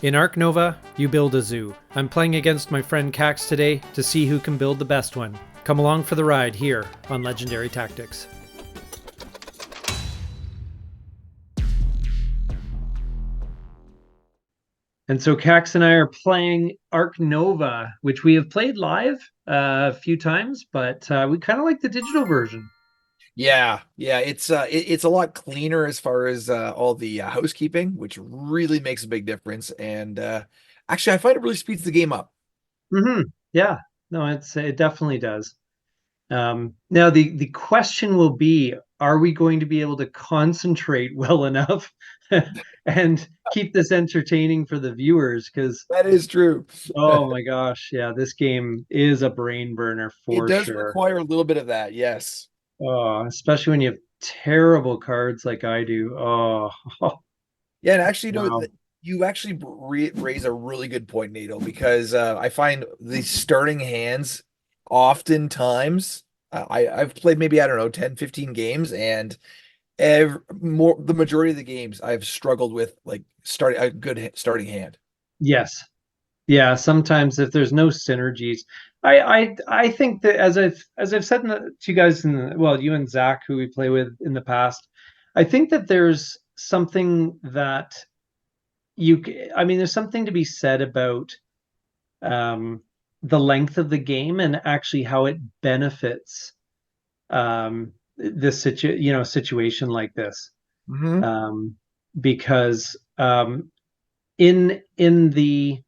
In Ark Nova, you build a zoo. I'm playing against my friend Cax today to see who can build the best one. Come along for the ride here on Legendary Tactics. And so Cax and I are playing Ark Nova, which we have played live a few times, but we kind of like the digital version. Yeah, it's a lot cleaner as far as all the housekeeping, which really makes a big difference. And actually, I find it really speeds the game up. Yeah, no, it definitely does. Now the question will be, are we going to be able to concentrate well enough and keep this entertaining for the viewers? Because That is true. oh my gosh, yeah, this game is a brain burner It for does sure. require a little bit of that, yes. Oh, especially when you have terrible cards like I do. Oh, Yeah, and actually, wow. you actually raise a really good point, Nato, because I find the starting hands oftentimes, I've played maybe, I don't know, 10, 15 games, and the majority of the games I've struggled with like starting a good starting hand. Yes. Yeah, sometimes if there's no synergies, I think that as I've said to you guys well, you and Zach, who we play with in the past, I think that there's something that I mean, there's something to be said about um, the length of the game and actually how it benefits this situation like this. Hmm. Um, because in the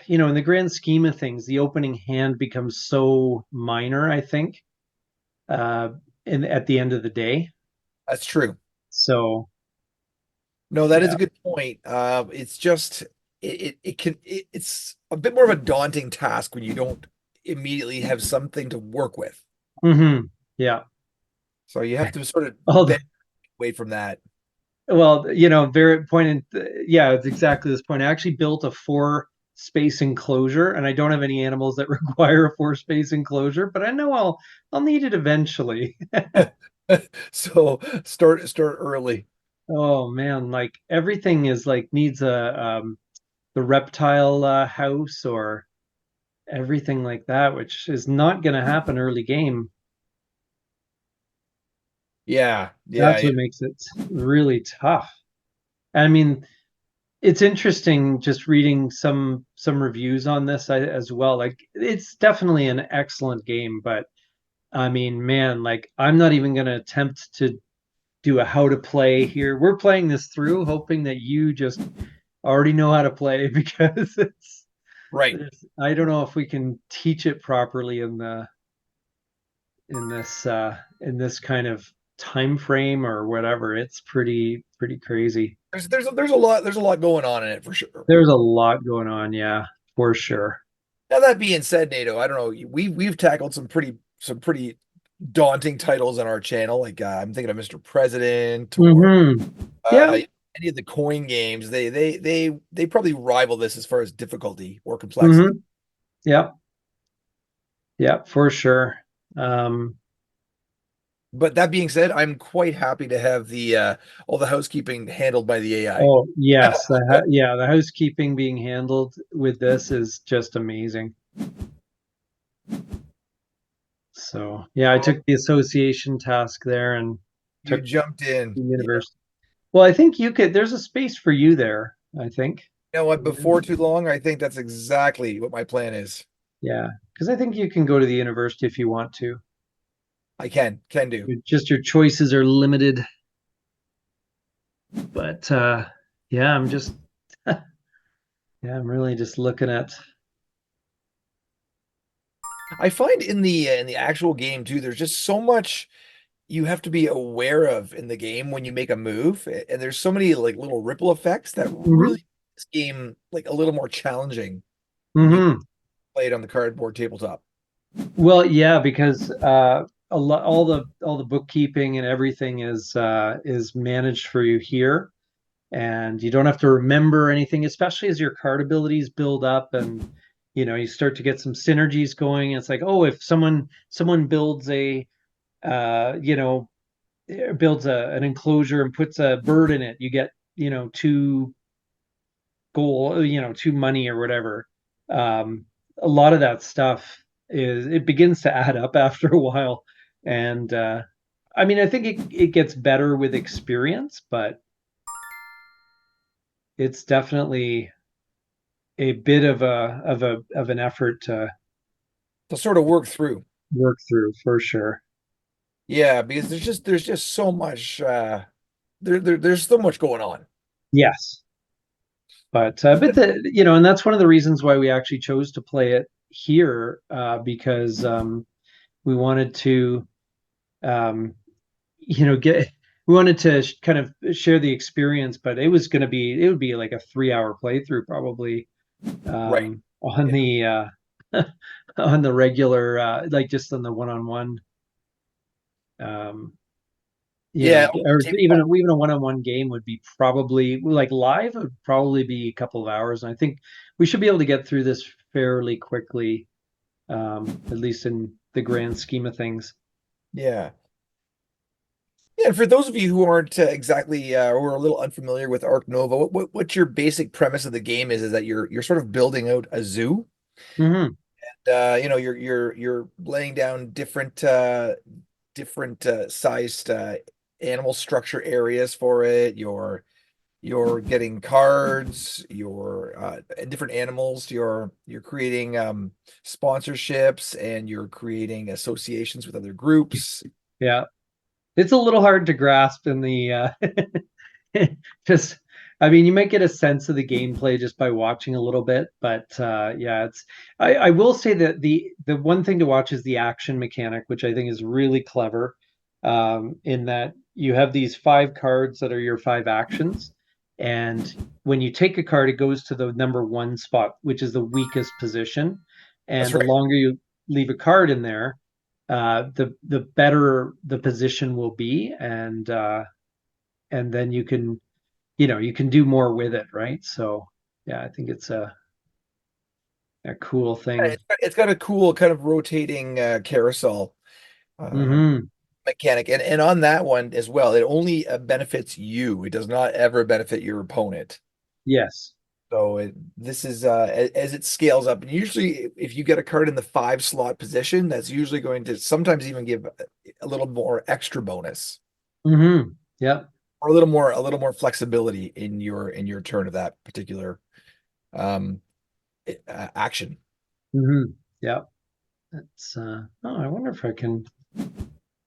in the grand scheme of things, the opening hand becomes so minor, I think, uh, at the end of the day. That's true. So, No, that is yeah. a good point. It's just it's a bit more of a daunting task when you don't immediately have something to work with. Yeah. So you have to sort of All bend away from that. well, very point. Yeah, it's exactly this point. I actually built a four space enclosure, and I don't have any animals that require a four space enclosure, but I know I'll need it eventually. So start early. Oh man, like everything is like needs a the reptile house or everything like that, which is not going to happen early game. Yeah, yeah, That's yeah. what makes it really tough. I mean, it's interesting just reading some reviews on this as well. Like, it's definitely an excellent game, but I mean, man, like I'm not even going to attempt to do a how to play here. We're playing this through, hoping that you just already know how to play because Right. I don't know if we can teach it properly in this kind of time frame or whatever. It's pretty crazy. There's a lot going on in it for sure. There's a lot going on, yeah, for sure. Now that being said, Nato, I don't know. We've tackled some pretty daunting titles on our channel. Like I'm thinking of Mr. President or Yeah. any of the coin games. They probably rival this as far as difficulty or complexity. hmm Yeah. Yeah, for sure. Um, But that being said, I'm quite happy to have the all the housekeeping handled by the AI. oh yes, yeah, the housekeeping being handled with this is just amazing. So yeah, I took the association task there and You took jumped in. the Yeah. university. Well, I think you could. There's a space for you there, I think. You know what? Before too long, I think that's exactly what my plan is. Yeah, because I think you can go to the university if you want to. I can do. Just your choices are limited. But yeah, I'm just yeah, I'm really just looking at. I find in the actual game too, there's just so much you have to be aware of in the game when you make a move, and there's so many like little ripple effects that Mhm. really make this game like a little more challenging when you hmm play it on the cardboard tabletop. Well, yeah, because a lot all the bookkeeping and everything is managed for you here, and you don't have to remember anything, especially as your card abilities build up and you start to get some synergies going. It's like, oh, if someone builds a you know builds an enclosure and puts a bird in it, you get two goal, to money or whatever, a lot of that stuff it begins to add up after a while. And I mean, I think it gets better with experience, but it's definitely a bit of an effort to To sort of work through. work through for sure. Yeah, because there's just so much there's so much going on. Yes. But and that's one of the reasons why we actually chose to play it here, because we wanted to um, get we wanted to kind of share the experience, but it would be like a 3 hour playthrough probably, Right. on Yeah. on the regular, like just on the one-on-one, um, Yeah, over or tabletop. even a one-on-one game would be probably like live would probably be a couple of hours. And I think we should be able to get through this fairly quickly, at least in the grand scheme of things. Yeah. Yeah, and for those of you who aren't exactly or are a little unfamiliar with Ark Nova, what your basic premise of the game is that you're sort of building out a zoo. Hmm. You're laying down different sized animal structure areas for it. You're getting cards, you're and different animals. You're creating sponsorships and you're creating associations with other groups. Yeah, it's a little hard to grasp in the just I mean, you might get a sense of the gameplay just by watching a little bit, but yeah, I will say that the one thing to watch is the action mechanic, which I think is really clever, in that you have these five cards that are your five actions, and when you take a card, it goes to the number one spot, which is the weakest position, That's and the right. longer you leave a card in there, the better the position will be, and then you can do more with it, right? So yeah, I think it's a cool Yeah, thing. it's got a cool kind of rotating carousel uh, Hmm. mechanic, and on that one as well, it only benefits you. It does not ever benefit your opponent. Yes. So this is as it scales up, and usually if you get a card in the 5 slot position, that's usually going to sometimes even give a little more extra bonus Hmm. Yep. or a little more flexibility in your turn of that particular um action. Hmm. Yep. It's oh, I wonder if I can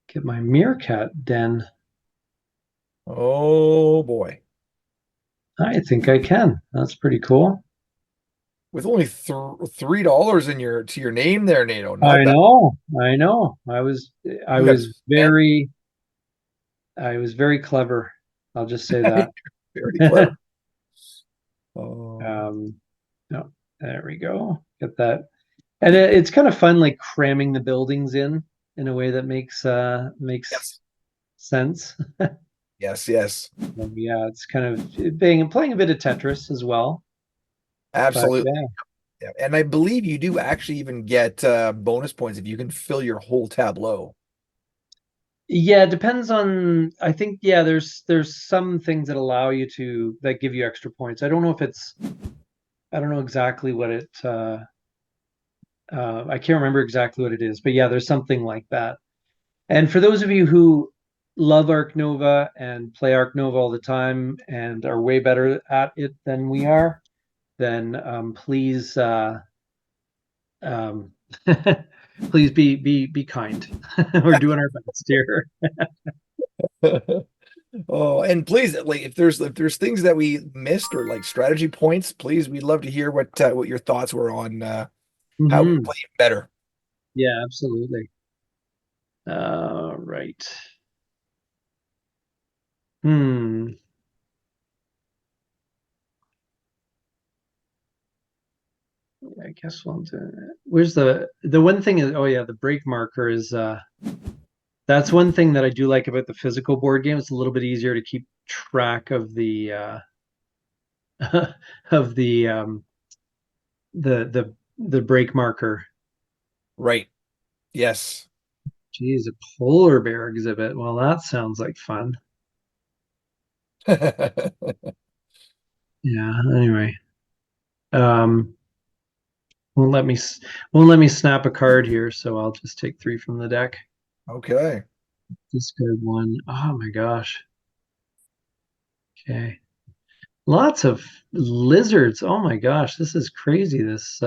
get my meerkat den. Oh boy. I think I can. That's pretty cool. With only $3 in your name there, NATO. Not I bad. know. I know. I You have was spent very clever. I'll just say that. very clever. Oh, um, no, there we go. Get that. And it's kind of fun, like cramming the buildings in a way that makes yes. sense. Yes, yes. Yeah, it's kind of playing a bit of Tetris as well. But Absolutely. yeah, Yeah. And I believe you do actually even get bonus points if you can fill your whole tableau. yeah, it depends on. I think yeah, there's some things that allow you to that give you extra points. I don't know exactly what it. I can't remember exactly what it is, but yeah, there's something like that. And for those of you who love Ark Nova and play Ark Nova all the time and are way better at it than we are, then please um, please be kind. We're doing our best here. Oh, and please, like if there's things that we missed or like strategy points, please, we'd love to hear what your thoughts were on how we Hmm. play better. Yeah, absolutely. Right. Hmm. I guess where's the one thing is, oh yeah, the break marker is that's one thing that I do like about the physical board game. It's a little bit easier to keep track of of the break marker. Right. Yes. Geez, a polar bear exhibit. Well, that sounds like fun. Yeah, anyway. Um, won't let me won't let me snap a card here, so I'll just take three from the deck. Okay. Discard one. Oh my gosh. Okay. Lots of lizards. Oh my gosh, this is crazy. This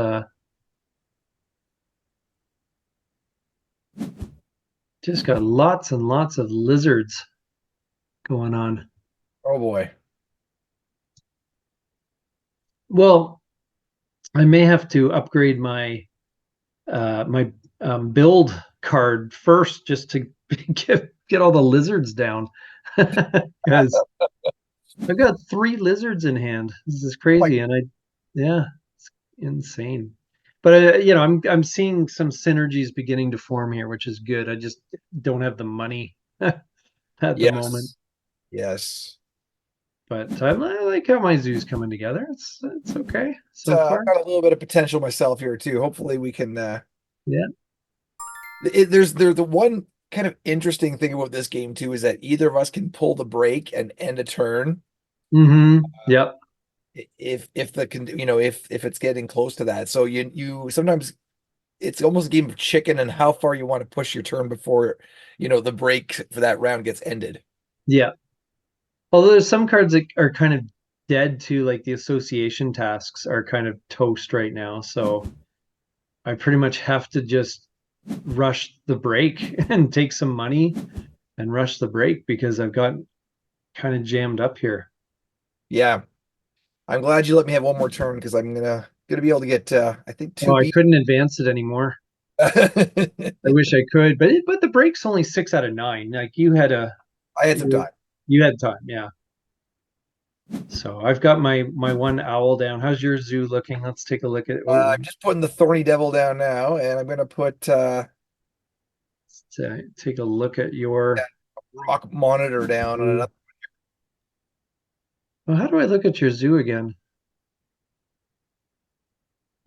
just got lots and lots of lizards going on. Oh boy. Well, I may have to upgrade my build card first just to get all the lizards down because I've got three lizards in hand. This is Oh my, crazy, and yeah, it's insane. But I'm seeing some synergies beginning to form here, which is good. I just don't have the money at the moment. yes. Yes. But I like how my zoo's coming together. It's okay so I've far. got a little bit of potential myself here too. Hopefully we can Yeah. there's the one kind of interesting thing about this game too is that either of us can pull the break and end a turn Yep. if if it's getting close to that. So you sometimes it's almost a game of chicken and how far you want to push your turn before the break for that round gets ended. Yeah. Although there's some cards that are kind of dead too, like the association tasks are kind of toast right now. So I pretty much have to just rush the break and take some money and rush the break because I've got kind of jammed up here. Yeah, I'm glad you let me have one more turn because I'm gonna be able to get I think Oh, two I B. couldn't advance it anymore. I wish I could, but the break's only 6 out of 9. Like I had some you time. you had time, yeah. So I've got my one owl down. How's your zoo looking? Let's take a look at. Oh, I'm just putting the Thorny Devil down now, and I'm gonna put take a look at your. that Rock Monitor down on Zoo. another. Well, how do I look at your zoo again?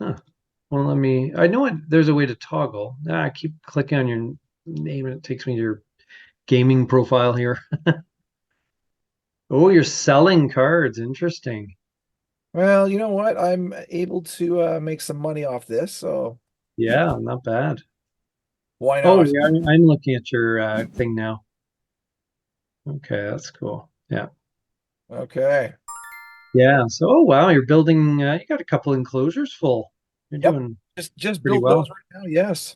Huh. Well, let me. I know there's a way to toggle. I keep clicking on your name and it takes me to your gaming profile here. Oh, you're selling cards. Interesting. Well, you know what? I'm able to make some money off this, so Yeah, not bad. why Oh, not? yeah, I'm looking at your thing now. Okay, that's cool. Yeah. Okay. Yeah. So, oh wow, you're building. You got a couple enclosures full. You're Yep. doing Just pretty build those well. right now. Yes.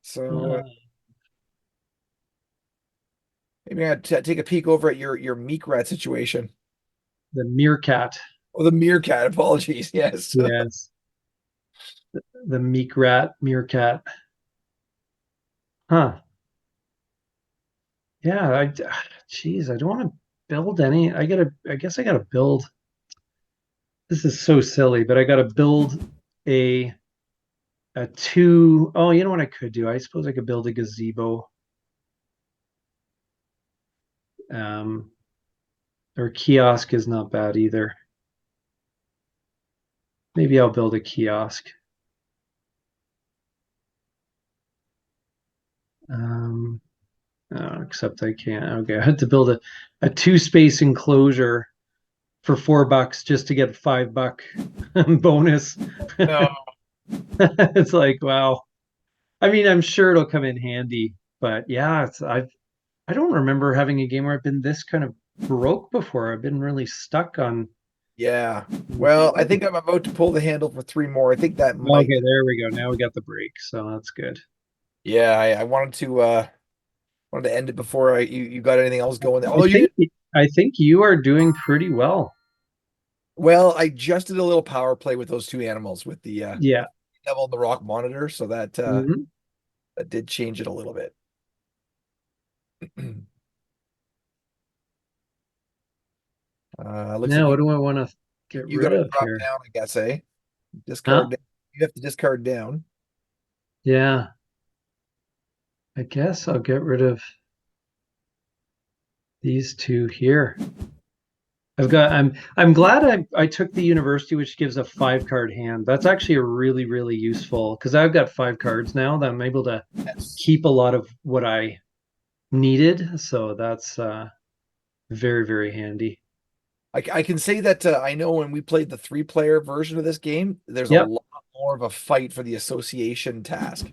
So Uh, maybe I take a peek over at your meat rat situation. the meerkat. Oh, the meerkat. Apologies. Yes. Yes, the meek rat meerkat. Huh. Yeah. Geez, I don't want to build any. I guess I gotta build. This is so silly, but I gotta build a a two. Oh, you know what I could do? I suppose I could build a gazebo. Um, or kiosk is not bad either. Maybe I'll build a kiosk. Um, except I can't. Okay, I had to build a two space enclosure for $4 just to get $5 bonus. No. It's like, wow. I mean, I'm sure it'll come in handy, but yeah, I don't remember having a game where I've been this kind of broke before. I've been really stuck on. Yeah. Well, I think I'm about to pull the handle for three more. I think that might. Okay, there we go. Now we got the break, so that's good. Yeah. I wanted to end it before you got anything else going there. I Although you think did. I think you are doing pretty well. Well, I just did a little power play with those two animals with the Yeah. devil and the rock monitor, so Hmm. that did change it a little bit. Looks like Now, what do I want to get you got rid to of drop here? down, I guess, eh? Huh? Discard. You have to discard down. Yeah, I guess I'll get rid of these two here. I'm glad I took the university, which gives a 5 card hand. That's actually a really useful because I've got 5 cards now that I'm able to Yes. keep a lot of what I needed. So that's very handy. I can say that I know when we played the three-player version of this game, there's a Yep. lot more of a fight for the association task.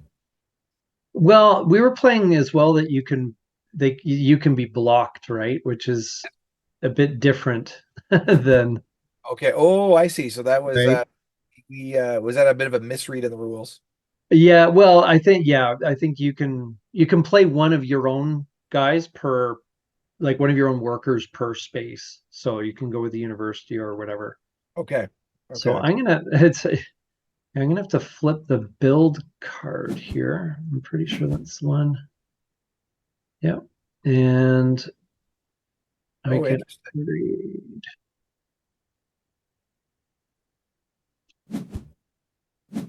Well, we were playing as well that you can be blocked, right? Which is a bit different than Okay. Oh, I see. So that was right. we was that a bit of a misread in the rules? Yeah, well, I think you can play one of your own guys per like one of your own workers per space. So you can go with the university or whatever. Okay. So Okay. I'm gonna have to flip the build card here. I'm pretty sure that's the one. Yep. And I Oh, can interesting. upgrade.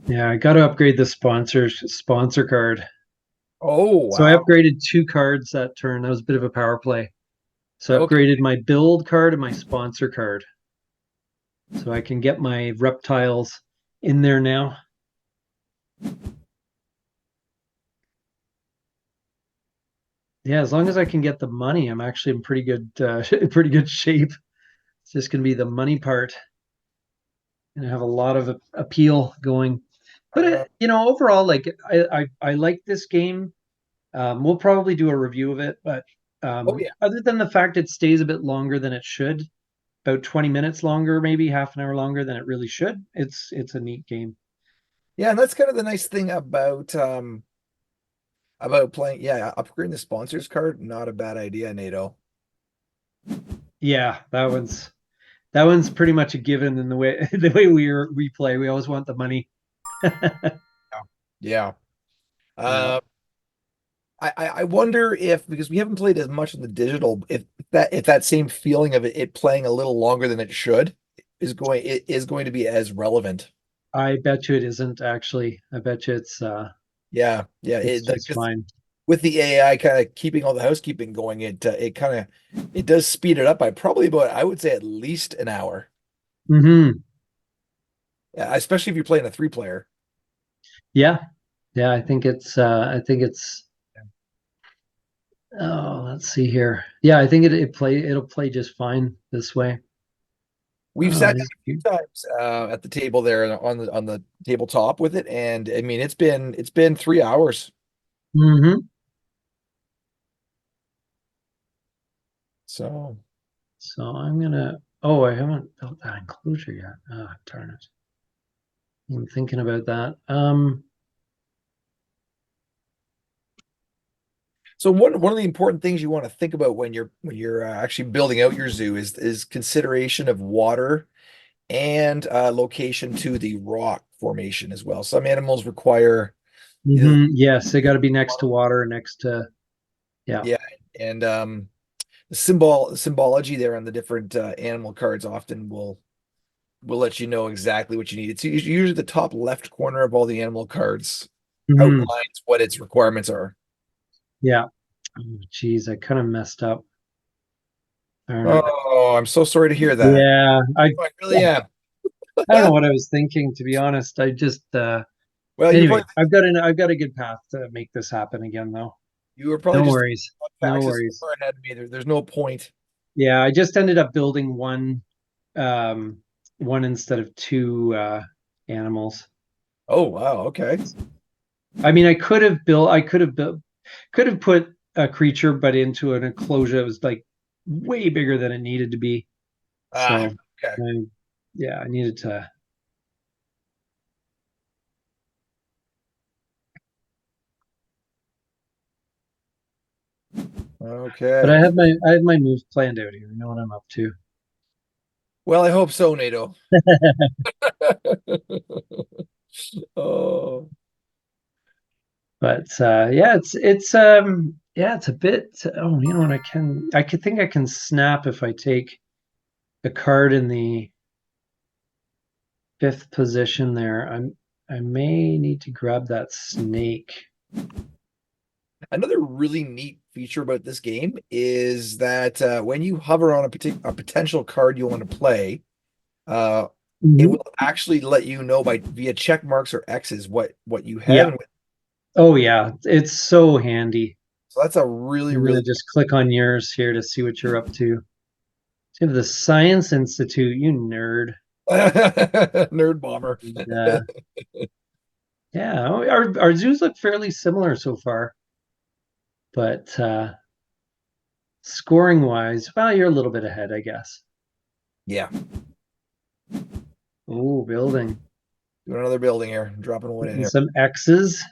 Yeah, I got to upgrade the sponsor card. Oh, So I wow. upgraded two cards that turn. That was a bit of a power play. So I Okay. upgraded my build card and my sponsor card. So I can get my reptiles in there now. Yeah, as long as I can get the money, I'm actually in pretty good pretty good shape. It's just gonna be the money part and have a lot of appeal going. But Uh, you know, overall, like I like this game. We'll probably do a review of it, but oh yeah. other than the fact it stays a bit longer than it should, about 20 minutes longer, maybe half an hour longer than it really should. It's a neat game. Yeah, and that's kind of the nice thing about playing. Yeah, upgrading the sponsors card, not a bad idea, NATO. Yeah, that one's pretty much a given in the way the way we play. We always want the money. Yeah. Yeah. Yeah. Uh, I wonder if because we haven't played as much in the digital, if that same feeling of it playing a little longer than it should is going to be as relevant. I bet you it isn't actually. I bet you Yeah, yeah. it's just Because fine. with the AI kind of keeping all the housekeeping going, it kind of it does speed it up by probably about I would say at least an hour. Hmm. Yeah, especially if you're playing a three player. Yeah. Yeah, I think it's oh, let's see here. Yeah, I think it'll play just fine this way. We've Oh, sat it down is a cute. few times at the table there on the tabletop with it, and I mean it's been 3 hours. Hmm. So So I'm gonna oh, I haven't built that enclosure yet. Oh, darn it. I'm thinking about that. so one of the important things you want to think about when you're actually building out your zoo is consideration of water and location to the rock formation as well. Some animals require either Yes, they gotta be next to water, next to yeah. yeah, and the symbology there on the different animal cards often will let you know exactly what you need. It's usually the top left corner of all the animal cards Hmm. outlines what its requirements are. Yeah. Oh, geez, I kind of messed up. Darn it. Oh, I'm so sorry to hear that. Yeah, I really am. I don't know what I was thinking, to be honest. I just Well, anyway, I've got a good path to make this happen again though. you were probably No just worries. No facts so worries. far ahead of me. There's no point. Yeah, I just ended up building um one instead of two animals. Oh, wow. Okay. I mean, I could have put a creature but into an enclosure that was like way bigger than it needed to be. Ah, So okay. I, yeah, I needed to but Okay. I have my moves planned out here. I know what I'm up to. Well, I hope so, NATO. Oh, But yeah, yeah, it's a bit oh, you know what I could think I can snap if I take a card in the fifth position there. I may need to grab that snake. another really neat feature about this game is that when you hover on a potential card you want to play, uh, it Mhm. will actually let you know by via check marks or X's what you have, Yeah. and Oh yeah, it's so handy. so that's a really I'm really gonna just click on yours here to see what you're up to. To the Science Institute, you nerd. Nerd bomber. Yeah. Yeah. Our zoos look fairly similar so far, but scoring wise, well, you're a little bit ahead, I guess. Yeah. Oh, building. Doing another building here. Dropping wood in Putting here. some X's.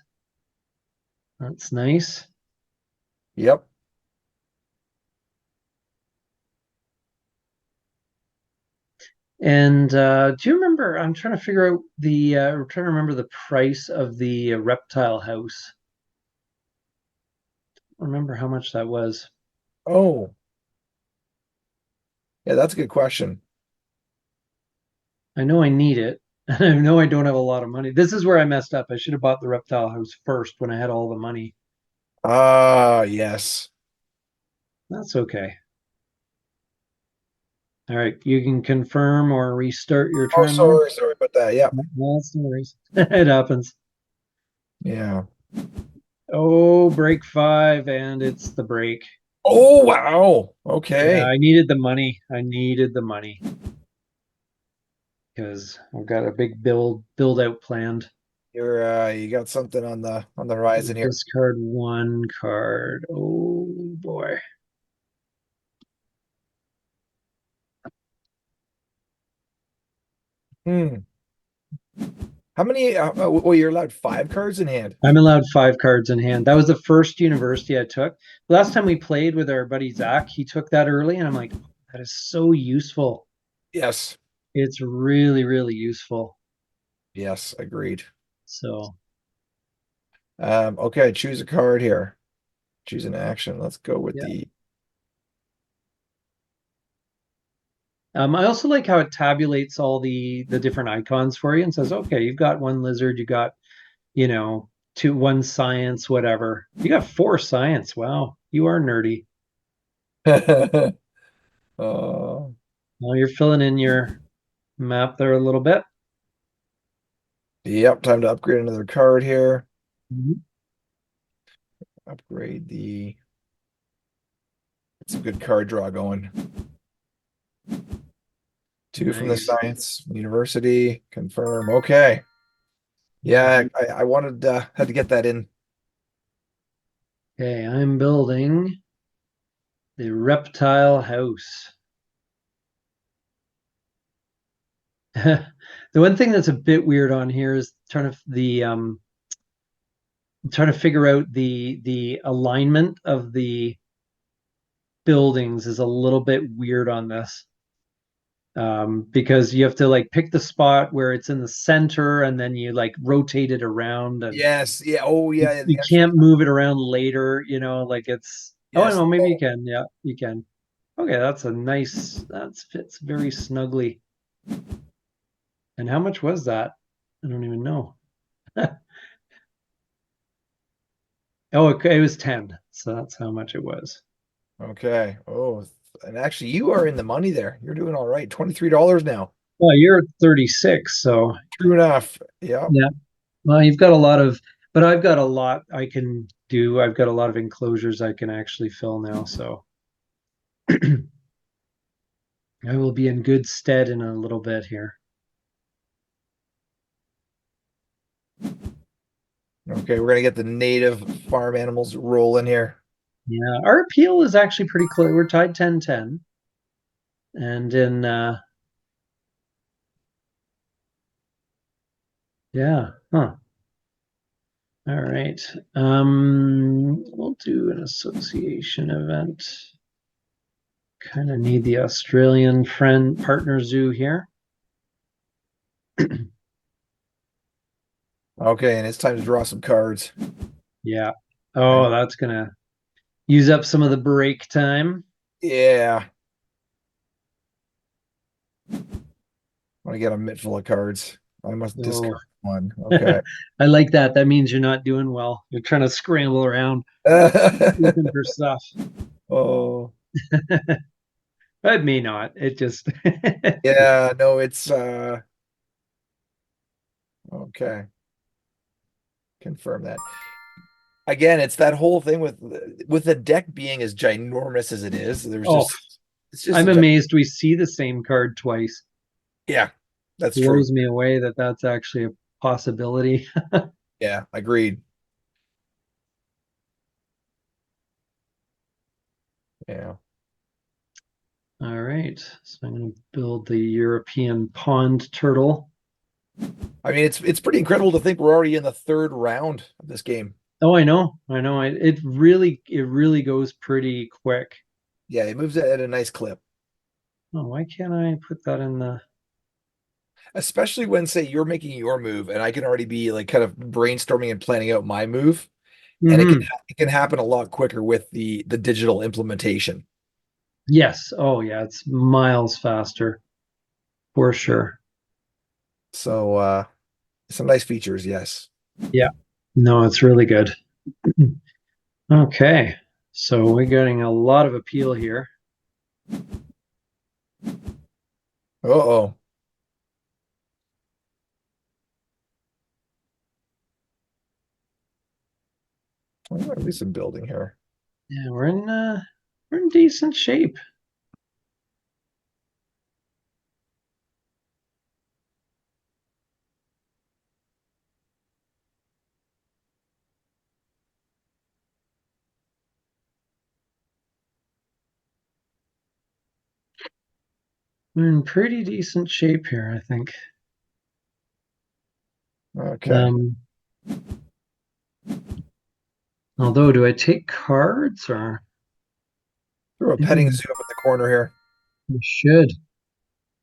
That's nice. Yep. And do you remember? I'm trying to figure out I'm trying to remember the price of the reptile house. I don't remember how much that was. Oh, yeah, that's a good question. I know I need it, and I know I don't have a lot of money. This is where I messed up. I should have bought the reptile house first when I had all the money. Ah, yes. That's okay. All right, you can confirm or restart your Oh, turn there. sorry about that. Yeah. No, that's no worries. It happens. Yeah. Oh, break five, and it's the break. Oh, wow. Yeah, Okay. I needed the money. I needed the money because I've got a big build out planned. You got something on the horizon here. Discard one card. Oh boy. Hmm. How many well, you're allowed 5 cards in hand. I'm allowed 5 cards in hand. That was the first university I took. Last time we played with our buddy Zach, he took that early, and I'm like, that is so useful. Yes. It's really, really useful. Yes, agreed. So Okay, choose a card here. Choose an action. Let's go with yeah. the I also like how it tabulates all the different icons for you and says, okay, you've got one lizard, you got, you know, one science, whatever. You got 4 science. Wow, you are nerdy. uh Well, you're filling in your map there a little bit. yep, time to upgrade another card here. Mhm. Upgrade the It's a good card draw going. 2 from the Nice. science university. Confirm. Okay. Yeah, I wanted had to get that in. Okay, I'm building the reptile house. The one thing that's a bit weird on here is trying to figure out the alignment of the buildings is a little bit weird on this. Because you have to like pick the spot where it's in the center and then you like rotate it around and Yes. Yeah. Oh, yeah. you The actual can't move it around later, like it's oh yes. no, maybe you Oh, can. Yeah, you can. Okay, that fits very snugly. And how much was that? I don't even know. Oh, it was 10. So that's how much it was. okay. Oh, and actually, you are in the money there. You're doing all right. $23 now. Well, you're at 36, so True enough. Yeah. yeah. Well, you've got a lot of, but I've got a lot I can do. I've got a lot of enclosures I can actually fill now, so I will be in good stead in a little bit here. Okay, we're gonna get the native farm animals rolling here. Yeah, our appeal is actually pretty close. We're tied 10-10. And in yeah, huh. All right. We'll do an association event. Kind of need the Australian friend partner zoo here. Okay, and it's time to draw some cards. Yeah. And Oh, that's gonna use up some of the break time. yeah, I want to get a mitt full of cards. I must Oh, discard one. Okay. I like that. That means you're not doing well. You're trying to scramble around looking for stuff. Oh, It may not. It just yeah, no, it's okay. Confirm that. Again, it's that whole thing with the deck being as ginormous as it is. There's oh, just It's just I'm a tough. amazed we see the same card twice. Yeah, that's true. Blows me away that that's actually a possibility. Yeah, agreed. Yeah. All right, so I'm going to build the European pond turtle. I mean, it's pretty incredible to think we're already in the third round of this game. Oh, I know. It really goes pretty quick. Yeah, it moves at a nice clip, Oh, why can't I put that in the? especially when, say, you're making your move, and I can already be like kind of brainstorming and planning out my move, and Hmm. it can happen a lot quicker with the digital implementation. Yes. Oh, yeah. It's miles faster for sure. So, some nice features, yes. Yeah. No, it's really good. Okay. So we're getting a lot of appeal here. Uh-oh. I'm gonna do some building here. Yeah, we're in decent shape. We're in pretty decent shape here, I think. Okay. Um, Although, do I take cards or Throw a petting maybe zoo up in the corner here. I should?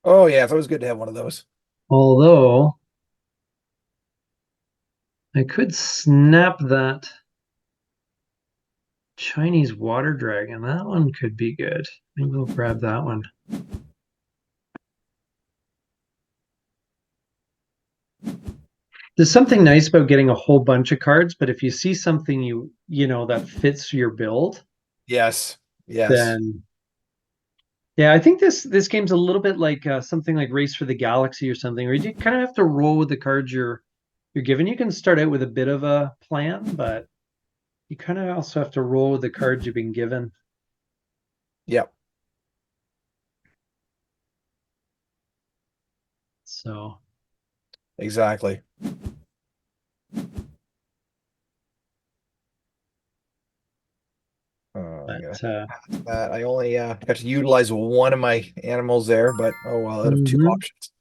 Oh yeah, it's always good to have one of those. Although I could snap that Chinese water dragon. That one could be good. Maybe we'll grab that one. There's something nice about getting a whole bunch of cards, but if you see something you know that fits your build, Yes. Yes. then yeah, I think this game's a little bit like something like Race for the Galaxy or something, where you kind of have to roll with the cards you're given. You can start out with a bit of a plan, but you kind of also have to roll with the cards you've been given. Yep. So, Exactly. I'm gonna but that. I only got to utilize one of my animals there, but oh well, out of two mhm. options.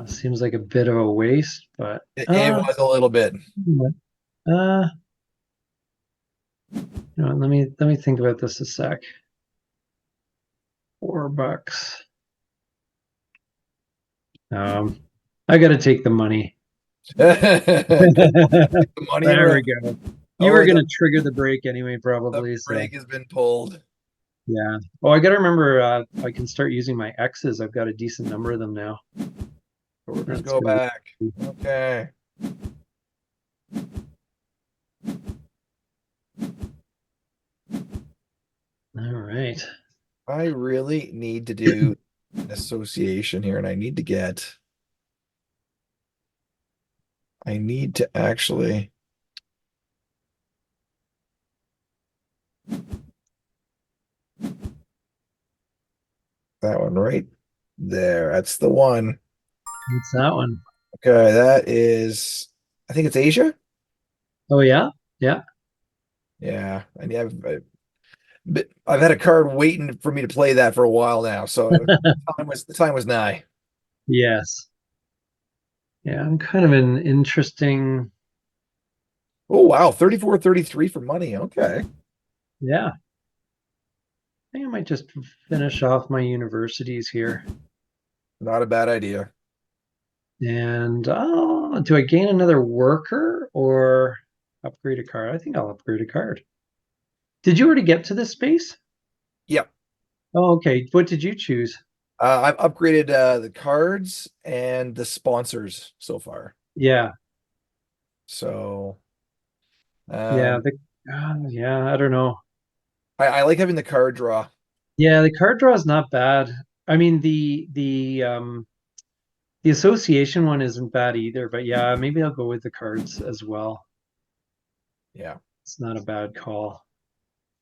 Seems like a bit of a waste, but It was a little bit. uh, let me think about this a sec. $4. Um, I got to take the money. Take the money and There run. we go. You were Oh, gonna trigger the break anyway, the probably. So brake has been pulled. yeah. Oh, I gotta remember. I can start using my X's. I've got a decent number of them now. Orders That's go gonna back. be Okay. all right. I really need to do an association here, and I need to actually that one right there. That's the one. What's that one? Okay, that is, I think it's Asia. Oh yeah, yeah. Yeah, and yeah, I've had a card waiting for me to play that for a while now, so the time was nigh. Yes. Yeah, I'm kind of an interesting. Oh wow, 34-33 for money. Okay, Yeah, I think I might just finish off my universities here. not a bad idea. And do I gain another worker or upgrade a card? I think I'll upgrade a card. Did you already get to this space? Yep. Oh, okay. What did you choose? I've upgraded the cards and the sponsors so far. Yeah, So yeah. um, Yeah. I don't know. I like having the card draw. Yeah, the card draw is not bad. I mean, the association one isn't bad either. But yeah, maybe I'll go with the cards as well. Yeah. It's not a bad call.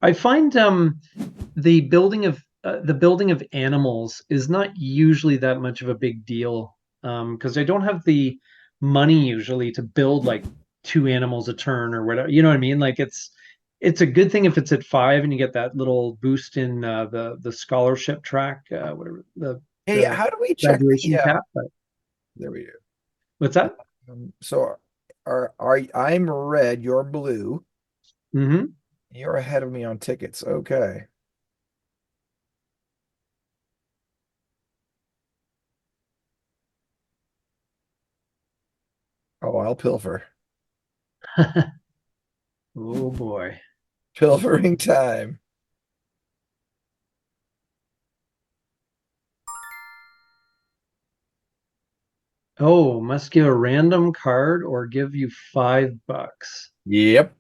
I find the building of animals is not usually that much of a big deal because I don't have the money usually to build like two animals a turn or whatever. You know what I mean? Like it's a good thing if it's at five and you get that little boost in the scholarship track, whatever Hey, the how do we check the graduation cap. But there we what's go. that? So are I'm red, you're blue. Hmm. You're ahead of me on tickets. Okay. Oh, I'll pilfer. Oh boy. Pilfering time. Oh, must give a random card or give you $5. Yep.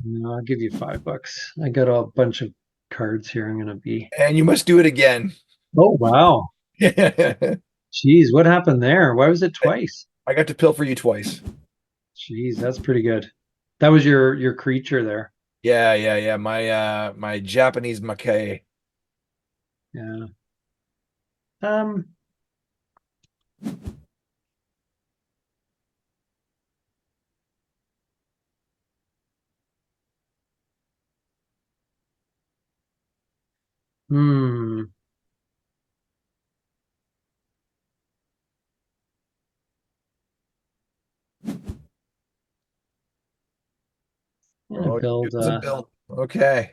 No, I'll give you $5. I got a bunch of cards here. I'm gonna be. And you must do it again. Oh wow. I Jeez, what happened there? Why was it twice? got to pilfer you twice. Jeez, that's pretty good. That was your creature there. Yeah. My Japanese Mackay. Yeah. Um, hmm. I'm gonna Oh, build it's a build. Okay.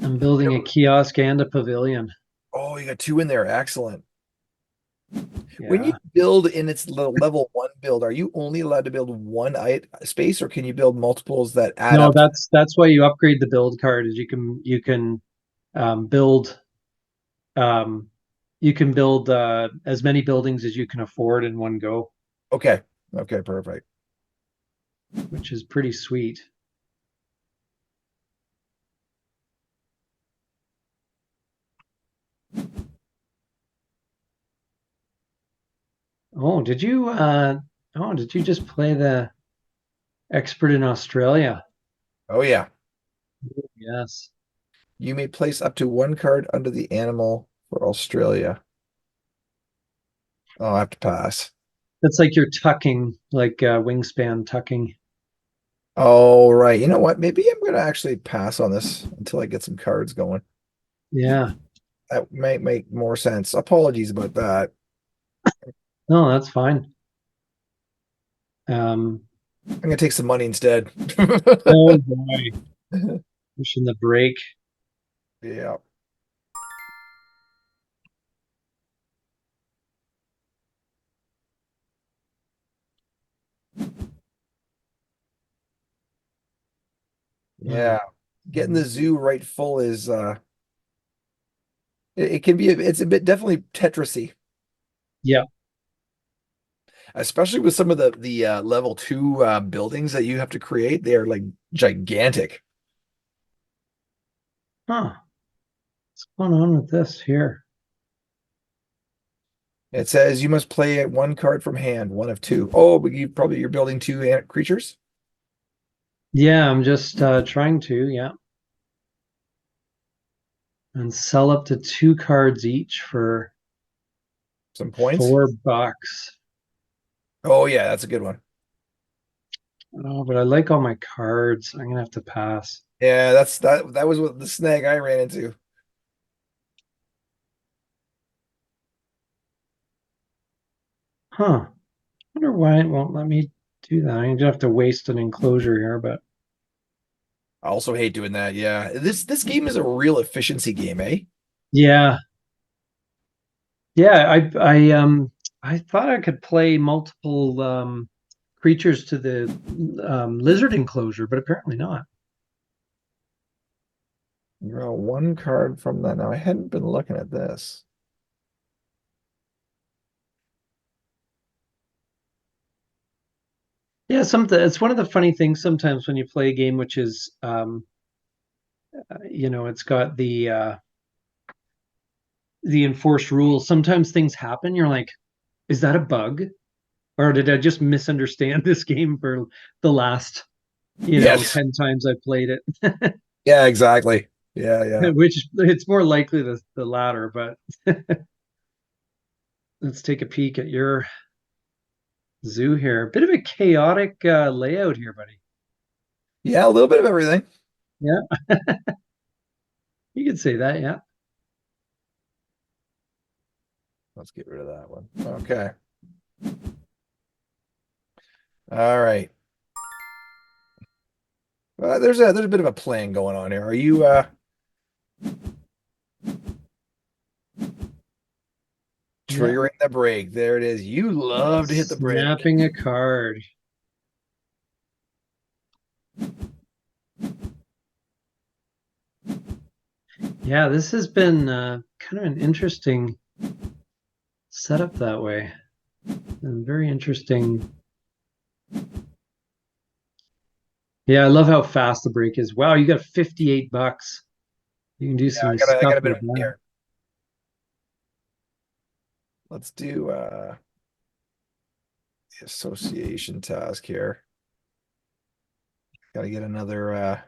I'm building a kiosk and a pavilion. Oh, you got two in there. Excellent. When you Yeah. build in its level one build, are you only allowed to build one space, or can you build multiples that add No, up to? that's why you upgrade the build card is you can build um you can build as many buildings as you can afford in one go, Okay. Okay, perfect. which is pretty sweet. Oh, did you just play the expert in Australia? Oh yeah. Yes. You may place up to one card under the animal for Australia. Oh, I have to pass. That's like you're tucking, like wingspan tucking. Oh, right. You know what? Maybe I'm gonna actually pass on this until I get some cards going. Yeah. That might make more sense. Apologies about that. No, that's fine. Um, I'm gonna take some money instead. oh boy, pushing the brake. Yeah. Hmm. Yeah. Getting the zoo right full is it can be it's a bit definitely Tetrisy, Yeah. especially with some of the level two buildings that you have to create. They are like gigantic. Huh. What's going on with this here? It says you must play one card from hand, one of two. Oh, but you're building two creatures, Yeah, I'm just trying to, yeah. And sell up to two cards each for some points. $4. Oh yeah, that's a good one. Oh, but I like all my cards. I'm gonna have to pass. Yeah, that was what the snag I ran into. Huh. I wonder why it won't let me do that. I'm gonna have to waste an enclosure here, but I also hate doing that. Yeah, this game is a real efficiency game, eh? yeah. Yeah, I thought I could play multiple creatures to the lizard enclosure, but apparently not. Draw one card from that. Now I hadn't been looking at this. Yeah, it's one of the funny things sometimes when you play a game which is it's got the enforced rules. Sometimes things happen. You're like, is that a bug? Or did I just misunderstand this game for the last, Yes. 10 times I played it? Yeah, exactly. Yeah, yeah. Which it's more likely the latter, but let's take a peek at your zoo here. Bit of a chaotic layout here, buddy. Yeah, a little bit of everything. Yeah, you could say that. Yeah. Let's get rid of that one. Okay. All right. There's a bit of a plan going on here. Are you Yeah. triggering the brake? There it is. You love to hit the brake. Snapping a card. Yeah, this has been kind of an interesting setup that way. And very interesting. Yeah, I love how fast the break is. Wow, you got 58 bucks. You can do Yeah, some I stuff got a bit of with that. here. Let's do the association task here. Gotta get another let's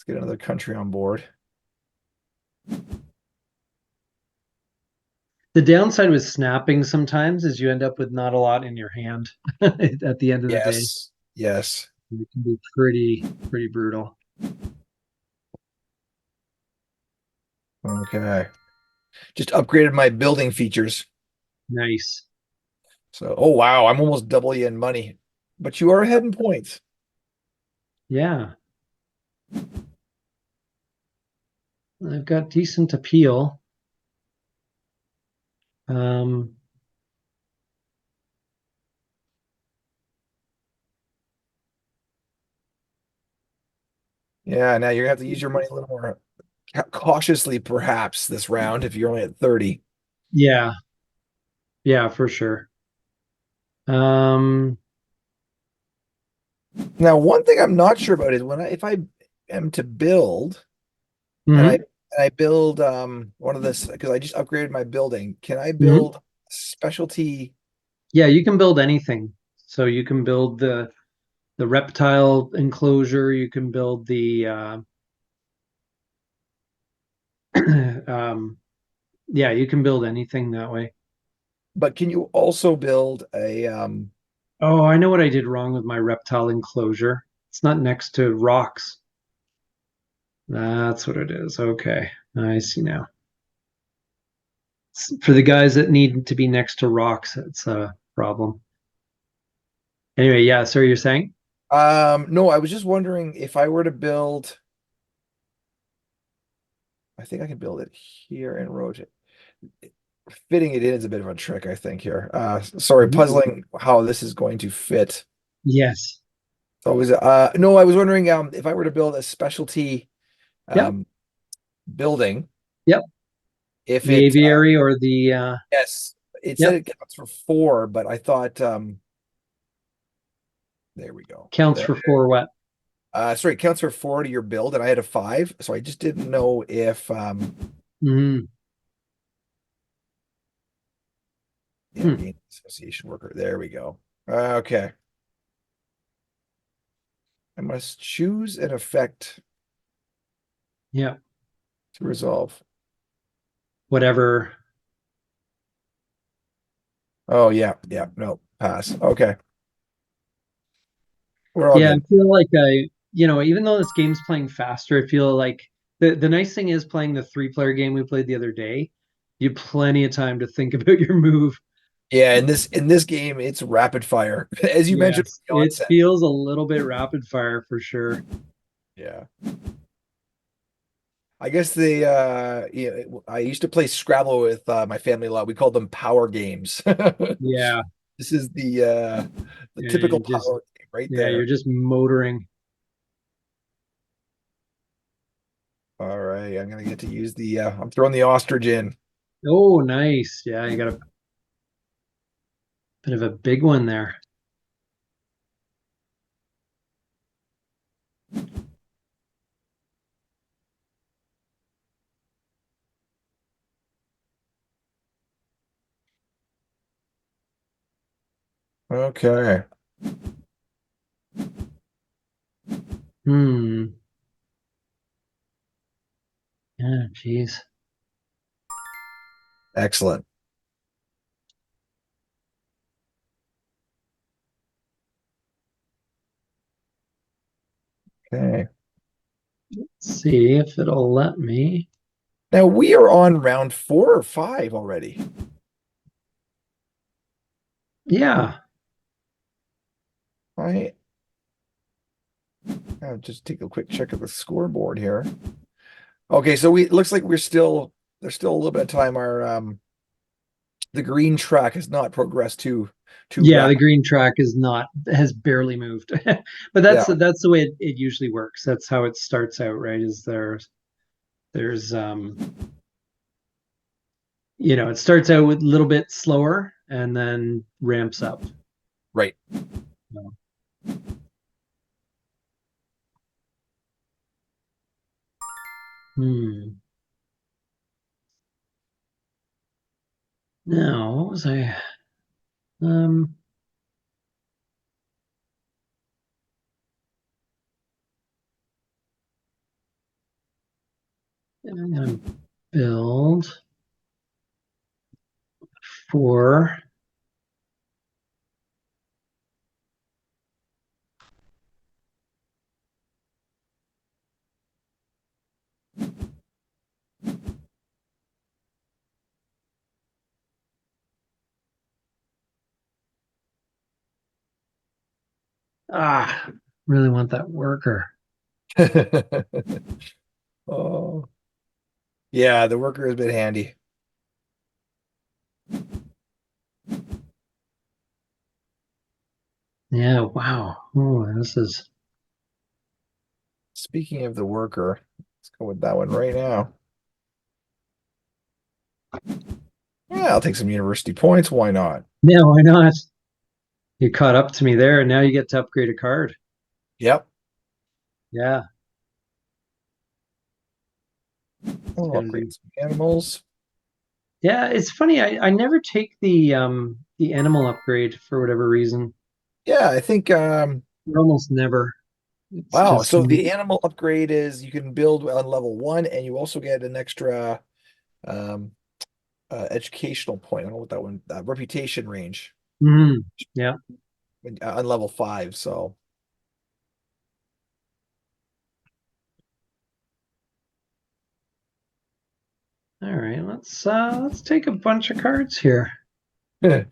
get another country on board. The downside with snapping sometimes is you end up with not a lot in your hand at the end of the day. Yes. Yes. It can be pretty brutal. Okay. Just upgraded my building features. Nice. So, oh wow, I'm almost double you in money. But you are ahead in points. Yeah, I've got decent appeal. Um, Yeah, now you're gonna have to use your money a little more cautiously, perhaps, this round if you're only at 30. yeah, yeah, for sure. Um, Now, one thing I'm not sure about is if I am to build and mhm, I build one of this because I just upgraded my building, can I mhm. build specialty? Yeah, you can build anything. So you can build the reptile enclosure. You can build the um, yeah, you can build anything that way. But can you also build a Oh, I know what I did wrong with my reptile enclosure. It's not next to rocks. That's what it is. Okay, I see now. For the guys that need to be next to rocks, it's a problem. Anyway, yeah, so you're saying? no, I was just wondering if I were to build, I think I can build it here and rotate. Fitting it in is a bit of a trick, I think here. Sorry, Mhm. puzzling how this is going to fit. Yes. So was no, I was wondering if I were to build a specialty Yep. um building, Yep. if The it aviary or the yes, it said yep, it counts for four, but I thought there we go. counts for four what? Sorry, it counts for four to your build, and I had a five, so I just didn't know if Hmm. yeah, Hmm. game association worker. There we go. Okay. I must choose an effect Yeah. to resolve. Whatever. Oh yeah, yeah, no, pass. Okay. We're all Yeah, I good. feel like even though this game's playing faster, I feel like the nice thing is playing the three-player game we played the other day, you have plenty of time to think about your move. Yeah, in this game, it's rapid fire, as you mentioned at Yes, the it onset. feels a little bit rapid fire for sure. Yeah. I guess I used to play Scrabble with my family a lot. We called them power games. Yeah, This is the yeah, typical you just power game right yeah, you're there. just motoring. All right, I'm gonna get to use the I'm throwing the ostrich in. Oh, nice. Yeah, you got a bit of a big one there. Okay. Hmm. Yeah, geez. Excellent. Okay. Let's see if it'll let me. Now we are on round 4 or 5 already. Yeah. I I'll just take a quick check of the scoreboard here. Okay, so we it looks like there's still a little bit of time. Our the green track has not progressed too Yeah, the rapid. green track is not has barely moved. But Yeah, that's the way it usually works. That's how it starts out, right? Is there's it starts out with a little bit slower and then ramps up. right. So, hmm. Now, what was I? Um, I'm gonna build for. Really want that worker. Oh, yeah, the worker has been handy. Yeah, wow. Oh, this is. Speaking of the worker, let's go with that one right now. Yeah, I'll take some university points. Why not? Yeah, why not? You caught up to me there, and now you get to upgrade a card. Yep. Yeah, it's I'll gonna upgrade be. some animals. Yeah, it's funny. I never take the animal upgrade for whatever reason. Yeah, I think Almost never. It's wow. just So the animal upgrade is you can build on level 1 and you also get an extra um educational point. I don't know what that one reputation range mhm. Yeah. on level 5. So All right, let's take a bunch of cards here. and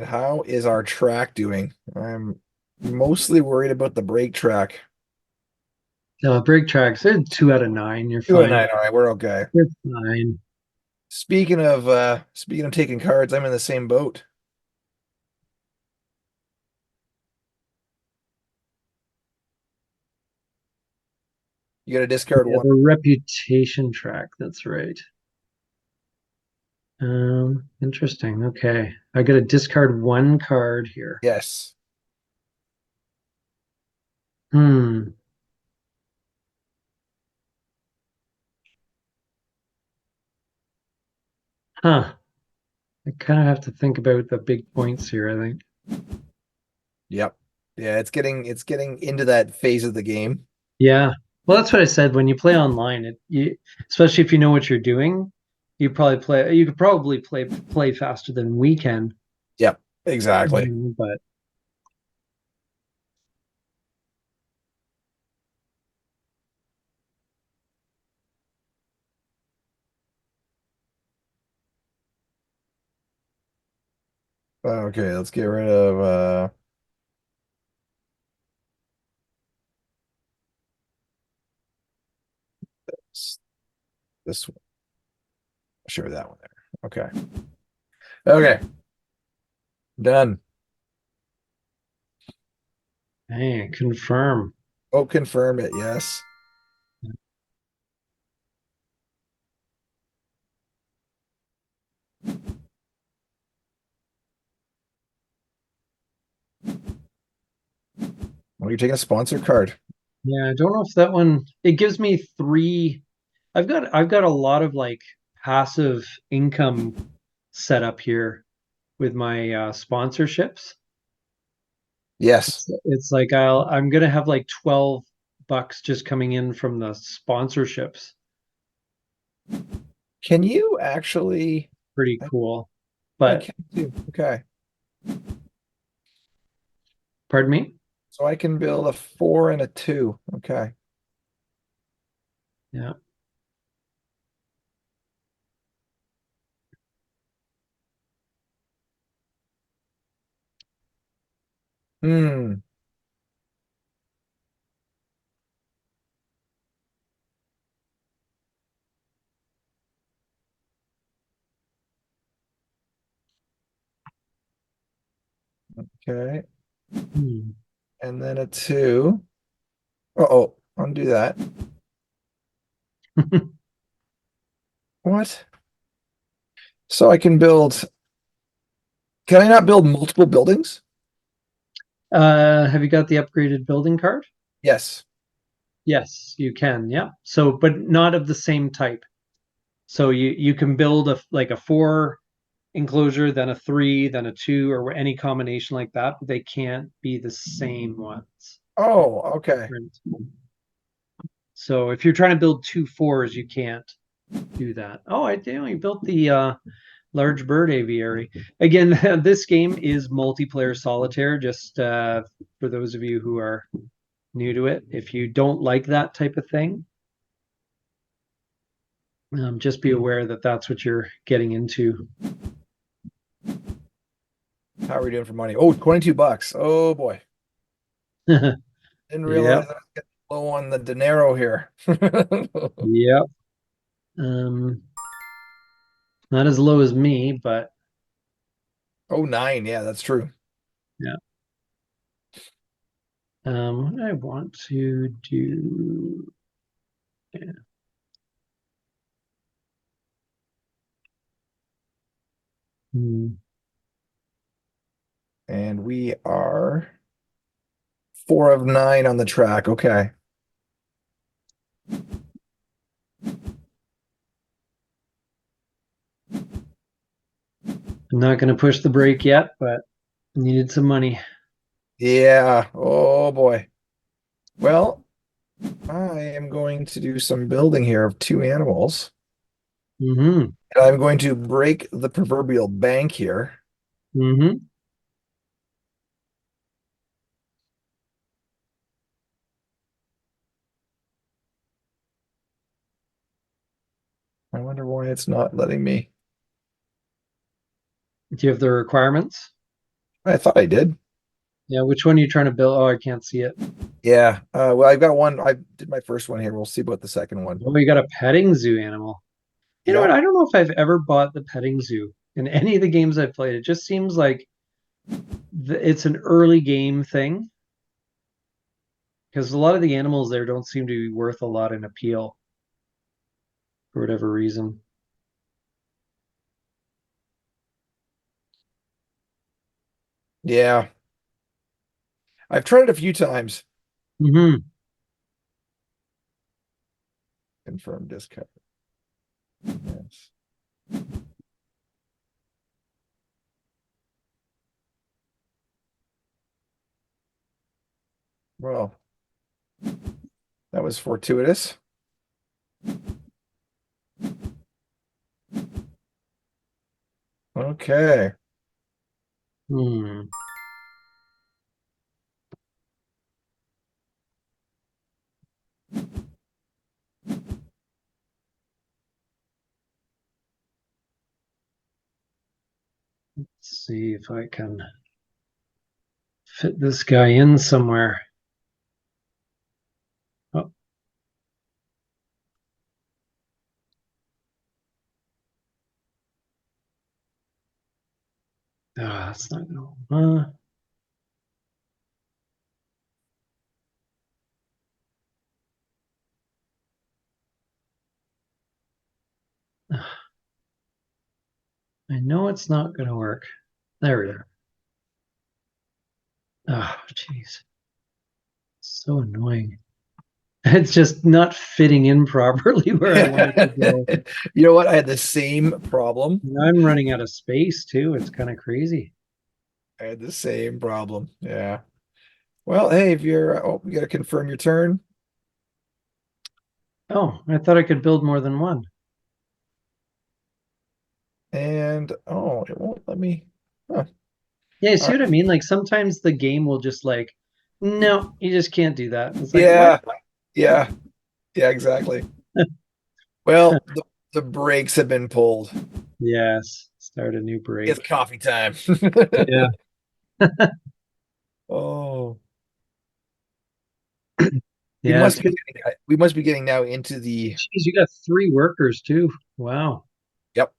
how is our track doing? I'm mostly worried about the brake track. No, break tracks. 2 out of 9. You're 2 and 9. fine. All right, we're okay. You're fine. Speaking of taking cards, I'm in the same boat. You got to discard Yeah, one. the reputation track. That's right. Interesting. Okay, I got to discard one card here. Yes. Hmm. Huh. I kind of have to think about the big points here, I think. Yep. Yeah, it's getting into that phase of the game. Yeah. Well, that's what I said. When you play online, especially if you know what you're doing, you could probably play faster than we can. Yep, exactly. But Okay, let's get rid of s- this one. Sure, that one there. Okay. Okay, done. hey, confirm. Oh, confirm it. Yes. Well, you're taking a sponsor card. Yeah, I don't know if that one it gives me three. I've got a lot of like passive income setup here with my sponsorships. Yes. It's like I'm gonna have like 12 bucks just coming in from the sponsorships. Can you actually? Pretty I, cool. I But can too. Okay. pardon me? So I can build a 4 and a 2. Okay. Yeah. Hmm. Okay. Hmm. And then a 2. Uh-oh. Undo that. What? So I can build. Can I not build multiple buildings? Have you got the upgraded building card? Yes. Yes, you can. Yeah. So, but not of the same type. So you can build a like a four enclosure, then a three, then a two, or any combination like that. But they can't be the same ones. They're Oh, okay. different. So if you're trying to build two fours, you can't do that. Oh, I only built the large bird aviary. Again, this game is multiplayer solitaire. Just for those of you who are new to it, if you don't like that type of thing, just be aware that that's what you're getting into. How are we doing for money? Oh, 22 bucks. Oh boy. Didn't realize Yep, I was getting low on the dinero here. yep. Um, not as low as me, but Oh, 9. Yeah, that's true. yeah. What I want to do, yeah. Hmm. And we are 4 of 9 on the track. Okay. I'm not going to push the brake yet, but needed some money. Yeah. Oh boy. Well, I am going to do some building here of 2 animals. Mm-hmm. And I'm going to break the proverbial bank here. Mm-hmm. I wonder why it's not letting me. Do you have the requirements? I thought I did. Yeah, which one are you trying to build? Oh, I can't see it. Yeah. Well, I've got one. I did my first one here. We'll see about the second one. Oh, you got a petting zoo animal. You know what? Yep. I don't know if I've ever bought the petting zoo in any of the games I've played. It just seems like it's an early game thing because a lot of the animals there don't seem to be worth a lot in appeal for whatever reason. Yeah. I've tried it a few times. Hmm. Confirm discount. Yes. Well, that was fortuitous. Okay. Hmm. Let's see if I can fit this guy in somewhere. Oh, that's not going. I know it's not going to work. There we are. Oh, jeez. So annoying. It's just not fitting in properly where I want it to go. You know what? I had the same problem. And I'm running out of space too. It's kind of crazy. I had the same problem. Yeah. Well, hey, if you're, oh, you got to confirm your turn. Oh, I thought I could build more than one. And, oh, it won't let me. Huh. Yeah, you All see what I right. mean? Like sometimes the game will just like, no, you just can't do that. It's like, what? Yeah. Yeah. Yeah, exactly. Well, the brakes have been pulled. Yes, start a new It's break. coffee time. Yeah. Oh, Yeah, it's good. we must be getting now into the, Jeez, you got three workers too. Wow. yep.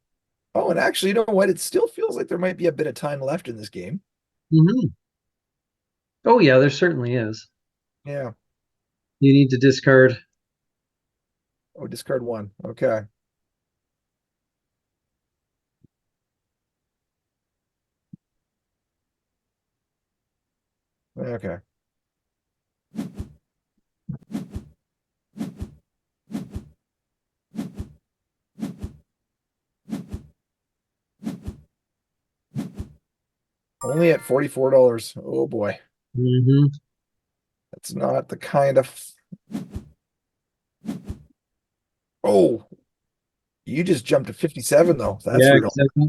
Oh, and actually, you know what? It still feels like there might be a bit of time left in this game. Hmm. Oh yeah, there certainly is. Yeah. You need to discard. Oh, discard one. Okay. Okay. Only at $44. Oh boy. Hmm. That's not the kind of, oh, you just jumped to 57 though. That's Yeah, real. because I've got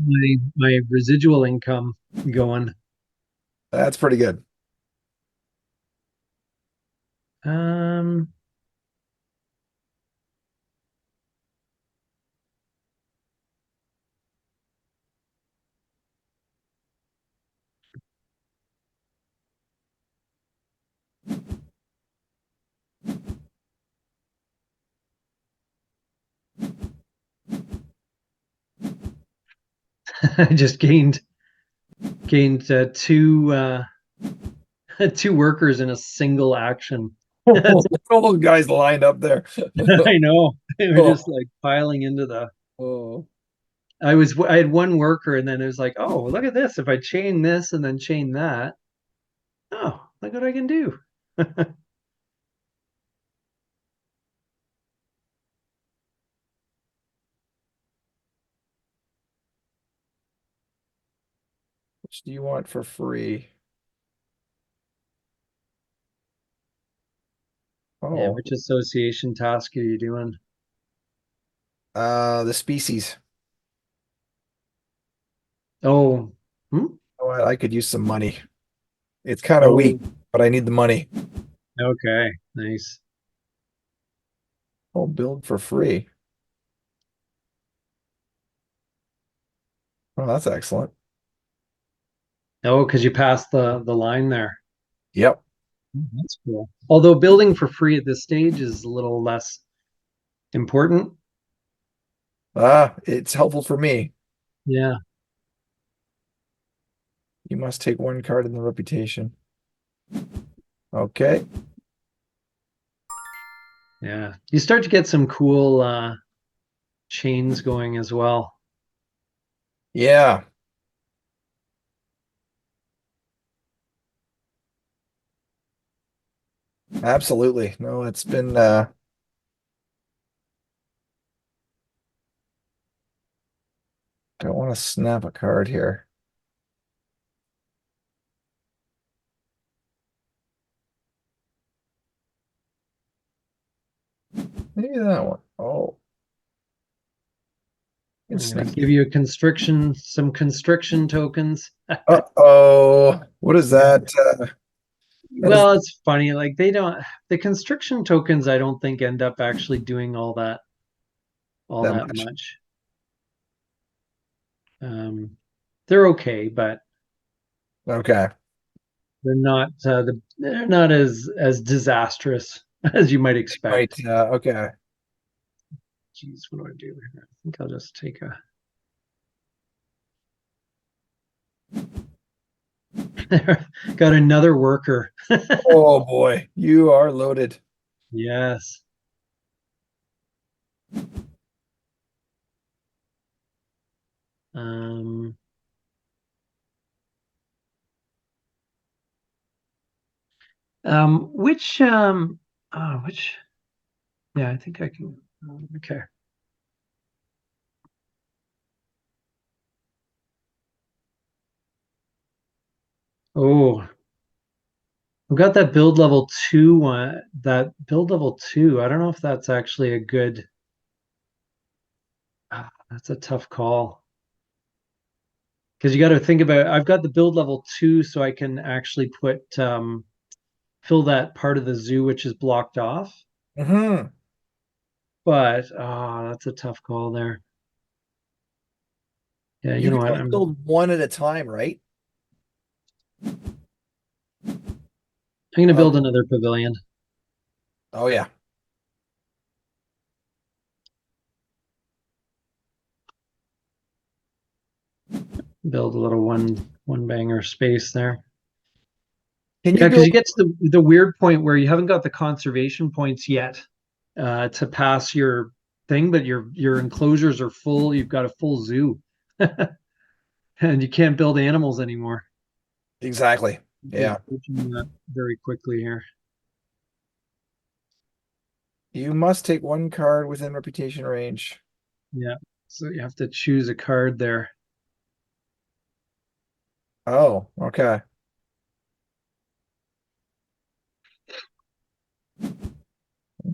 my residual income going. That's pretty good. Um, I just gained two workers in a single action. That's, All those guys lined up there. I know. They were Oh, just like piling into the. oh. I had one worker, and then it was like, oh, look at this. If I chain this and then chain that, oh, look what I can do. Which do you want for free? Yeah, Oh, which association task are you doing? the species. Oh, hmm? Oh, I could use some money. It's kind of weak, Oh, but I need the money. okay, nice. Oh, build for free. Oh, that's excellent. Oh, because you passed the line there. Yep. Oh, that's cool. Although building for free at this stage is a little less important. It's helpful for me. Yeah, You must take one card in the reputation. Okay. yeah. You start to get some cool chains going as well. Yeah, absolutely. No, it's been don't want to snap a card here. Maybe that one. Oh, it's I'm gonna snuck. give you some constriction tokens. Uh-oh. What is that? That is Well, it's funny, like the constriction tokens I don't think end up actually doing all that that much. much. Um, they're okay, but Okay. they're not as disastrous as you might Right. expect. Okay. Jeez, what do I do here? I think I'll just take a got another worker. Oh boy, you are loaded. Yes. Um, which Yeah, I think I can. Okay. Oh, I've got that build level two one. That build level two. I don't know if that's actually a good. That's a tough call because you got to think about. I've got the build level two, so I can actually put fill that part of the zoo which is blocked off. Hmm. But that's a tough call there. Yeah, you You know can what? only build one at a time, right? I'm gonna Oh, build another pavilion. oh yeah. Build a little one banger space there. Can you Yeah, because build? you get to the weird point where you haven't got the conservation points yet to pass your thing, but your enclosures are full. You've got a full zoo, and you can't build animals anymore. Exactly. You're Yeah. approaching that very quickly here. You must take one card within reputation range. Yeah, so you have to choose a card there. Oh, okay.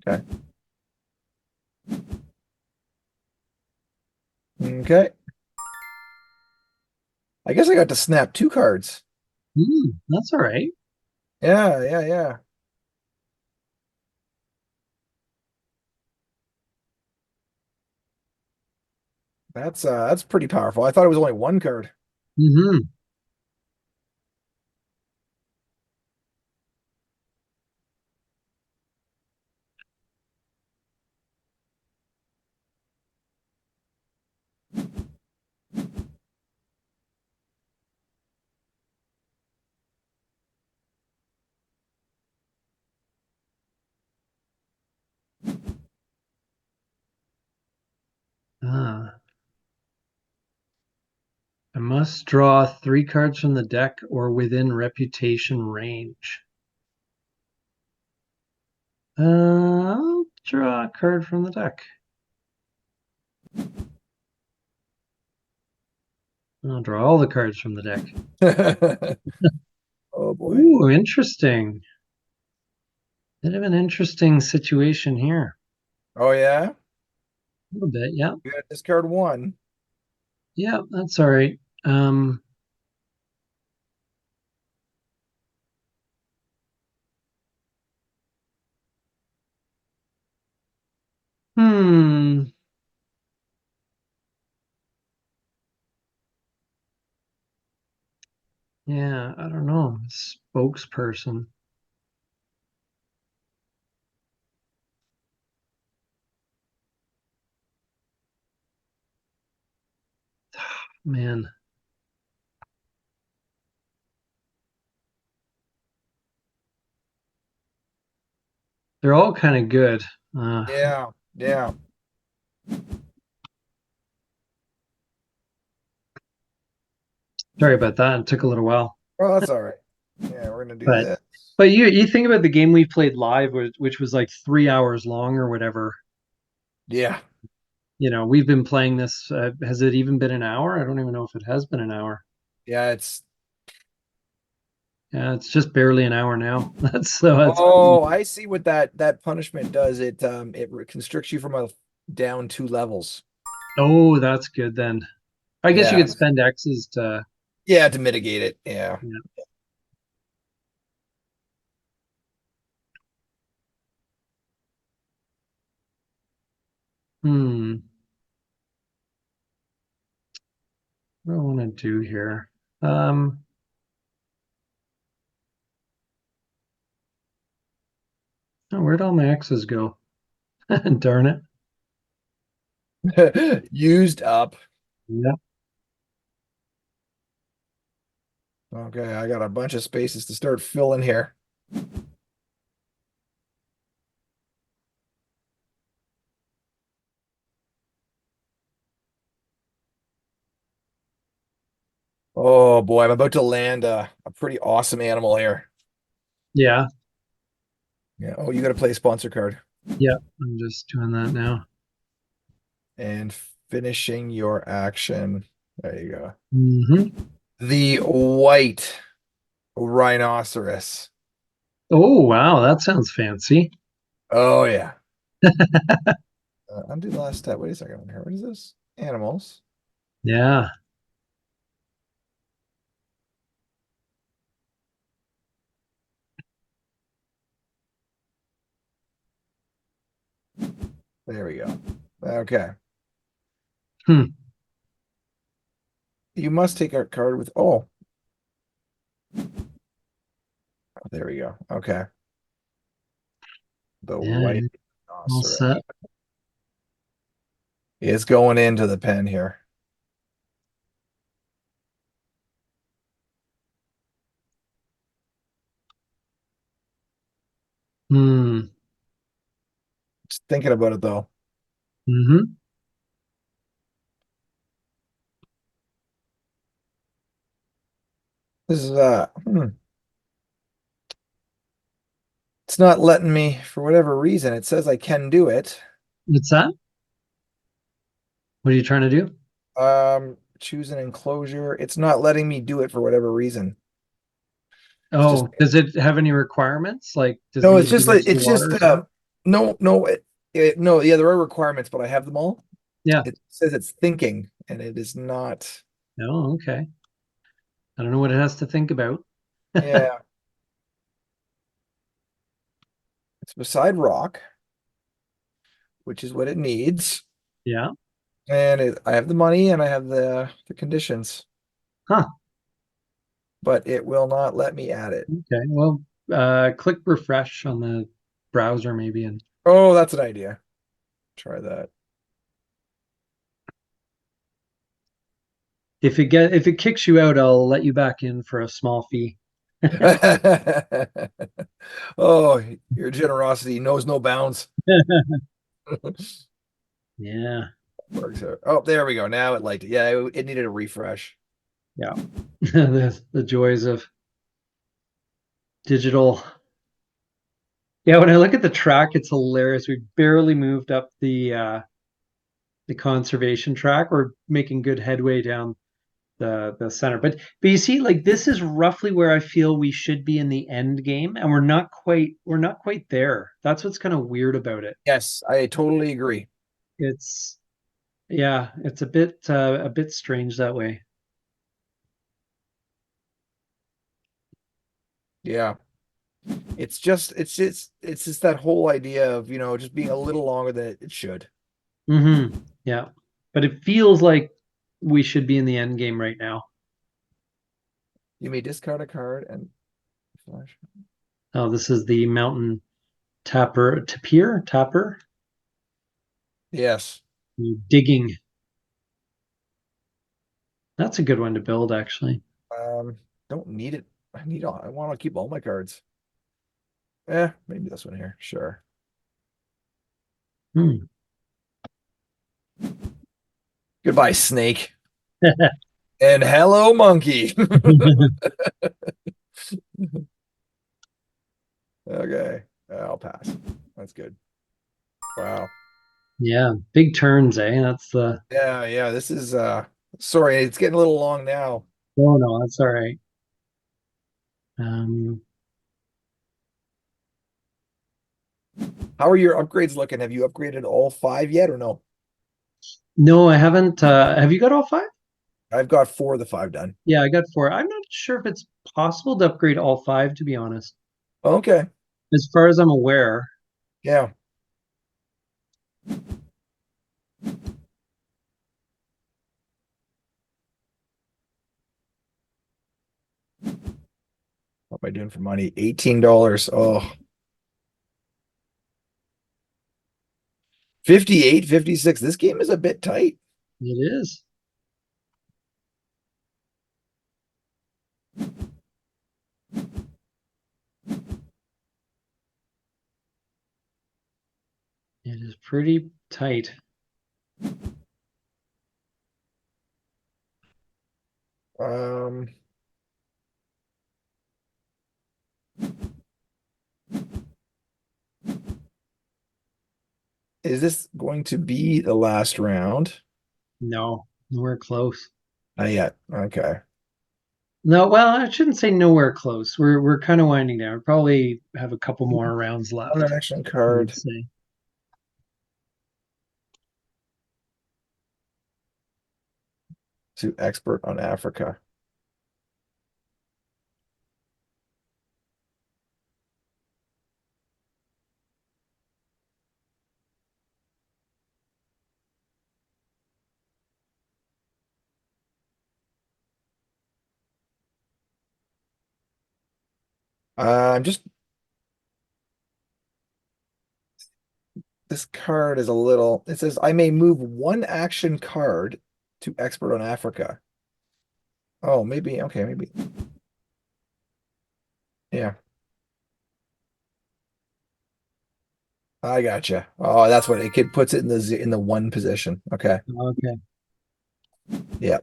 Okay. Okay. I guess I got to snap two cards. That's all right. Yeah, yeah, yeah. That's pretty powerful. I thought it was only one card. Hmm. Ah, I must draw three cards from the deck or within reputation range. I'll draw a card from the deck. I'll draw all the cards from the deck. Oh boy. Ooh, interesting. Bit of an interesting situation here. Oh yeah. A little bit, yeah. You got discard one. Yeah, that's all right. Um, hmm. Yeah, I don't know. Spokesperson. Man, they're all kind of good. Yeah, yeah. Sorry about that. It took a little while. Oh, that's all right. Yeah, we're gonna do But this. but you think about the game we played live, which was like 3 hours long or whatever. Yeah. We've been playing this. Has it even been an hour? I don't even know if it has been an hour. Yeah, it's Yeah, it's just barely an hour now. That's oh, I see what that punishment does. It constricts you from a down two levels. oh, that's good then. I guess you Yeah. could spend X's to. Yeah, to mitigate it. Yeah. Yeah. Hmm. What do I want to do here? Um. Oh, where'd all my X's go? Darn it. Used up. Yeah. Okay, I got a bunch of spaces to start filling here. Oh boy, I'm about to land a pretty awesome animal here. Yeah. Yeah. Oh, you got to play a sponsor card. Yeah, I'm just doing that now. and finishing your action. There you go. Hmm. The white rhinoceros. Oh, wow, that sounds fancy. Oh yeah. Undo the last step. Wait a second here. What is this? Animals. Yeah. There we go. Okay. Hmm. You must take a card with. Oh, there we go. Okay. The Yeah, white you're all rhinoceros set. is going into the pen here. Hmm. Just thinking about it though. Hmm. This is it's not letting me for whatever reason. It says I can do it. What's that? What are you trying to do? Choose an enclosure. It's not letting me do it for whatever reason. It's just Oh, does it have any requirements? Like, does it no, it's need to just be like next to it's water just or something? no no, yeah, there are requirements, but I have them all. Yeah. It says it's thinking, and it is not. Oh, okay. I don't know what it has to think about. Yeah, it's beside rock, which is what it needs. Yeah. And I have the money and I have the conditions, Huh. but it will not let me add it. Okay. Well, click refresh on the browser maybe, and Oh, that's an idea. Try that. if it kicks you out, I'll let you back in for a small fee. Oh, your generosity knows no bounds. Yeah. Works out. Oh, there we go. Now it liked it. Yeah, it needed a refresh. Yeah. The joys of digital. Yeah, when I look at the track, it's hilarious. We barely moved up the conservation track. We're making good headway down the center. But you see, like this is roughly where I feel we should be in the end game, and we're not quite there. That's what's kind of weird about it. Yes, I totally agree. It's yeah, it's a bit strange that way. Yeah. It's just that whole idea of, just being a little longer than it should. Yeah. But it feels like we should be in the end game right now. You may discard a card and flash. Oh, this is the mountain tapper. Yes. Digging. That's a good one to build, actually. Um, don't need it. I want to keep all my cards. Maybe this one here. Sure. Hmm. Goodbye, snake. And hello, monkey. Okay. I'll pass. That's good. Wow. Yeah, big turns, eh? That's the Yeah, yeah. This is sorry, it's getting a little long now. oh no, that's all right. Um, How are your upgrades looking? Have you upgraded all five yet or no? no, I haven't. Have you got all five? I've got four of the five done. Yeah, I got four. I'm not sure if it's possible to upgrade all five, to be honest. Okay. As far as I'm aware, Yeah. What am I doing for money? $18. Oh, 58, 56. This game is a bit tight. it is. It is pretty tight. Um, Is this going to be the last round? No, nowhere close. Not yet. Okay. No, well, I shouldn't say nowhere close. We're kind of winding down. We probably have a couple more rounds Another left, action I would card say. to expert on Africa. Just this card is a little. It says I may move one action card to expert on Africa. Oh, maybe. Okay, maybe. Yeah, I gotcha. Oh, that's what it puts it in the one position. Okay. Okay. Yeah.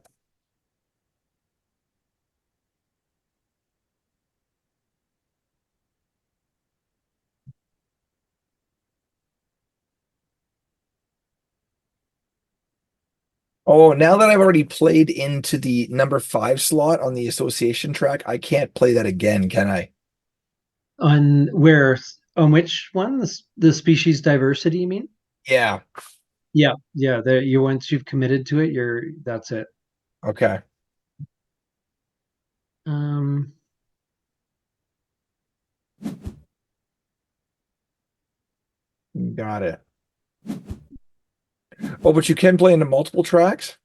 Oh, now that I've already played into the number 5 slot on the association track, I can't play that again, can I? On where, on which one? The species diversity, you mean? Yeah. Yeah, yeah. You once you've committed to it, that's it. Okay. Um, Got it. Oh, but you can play into multiple tracks?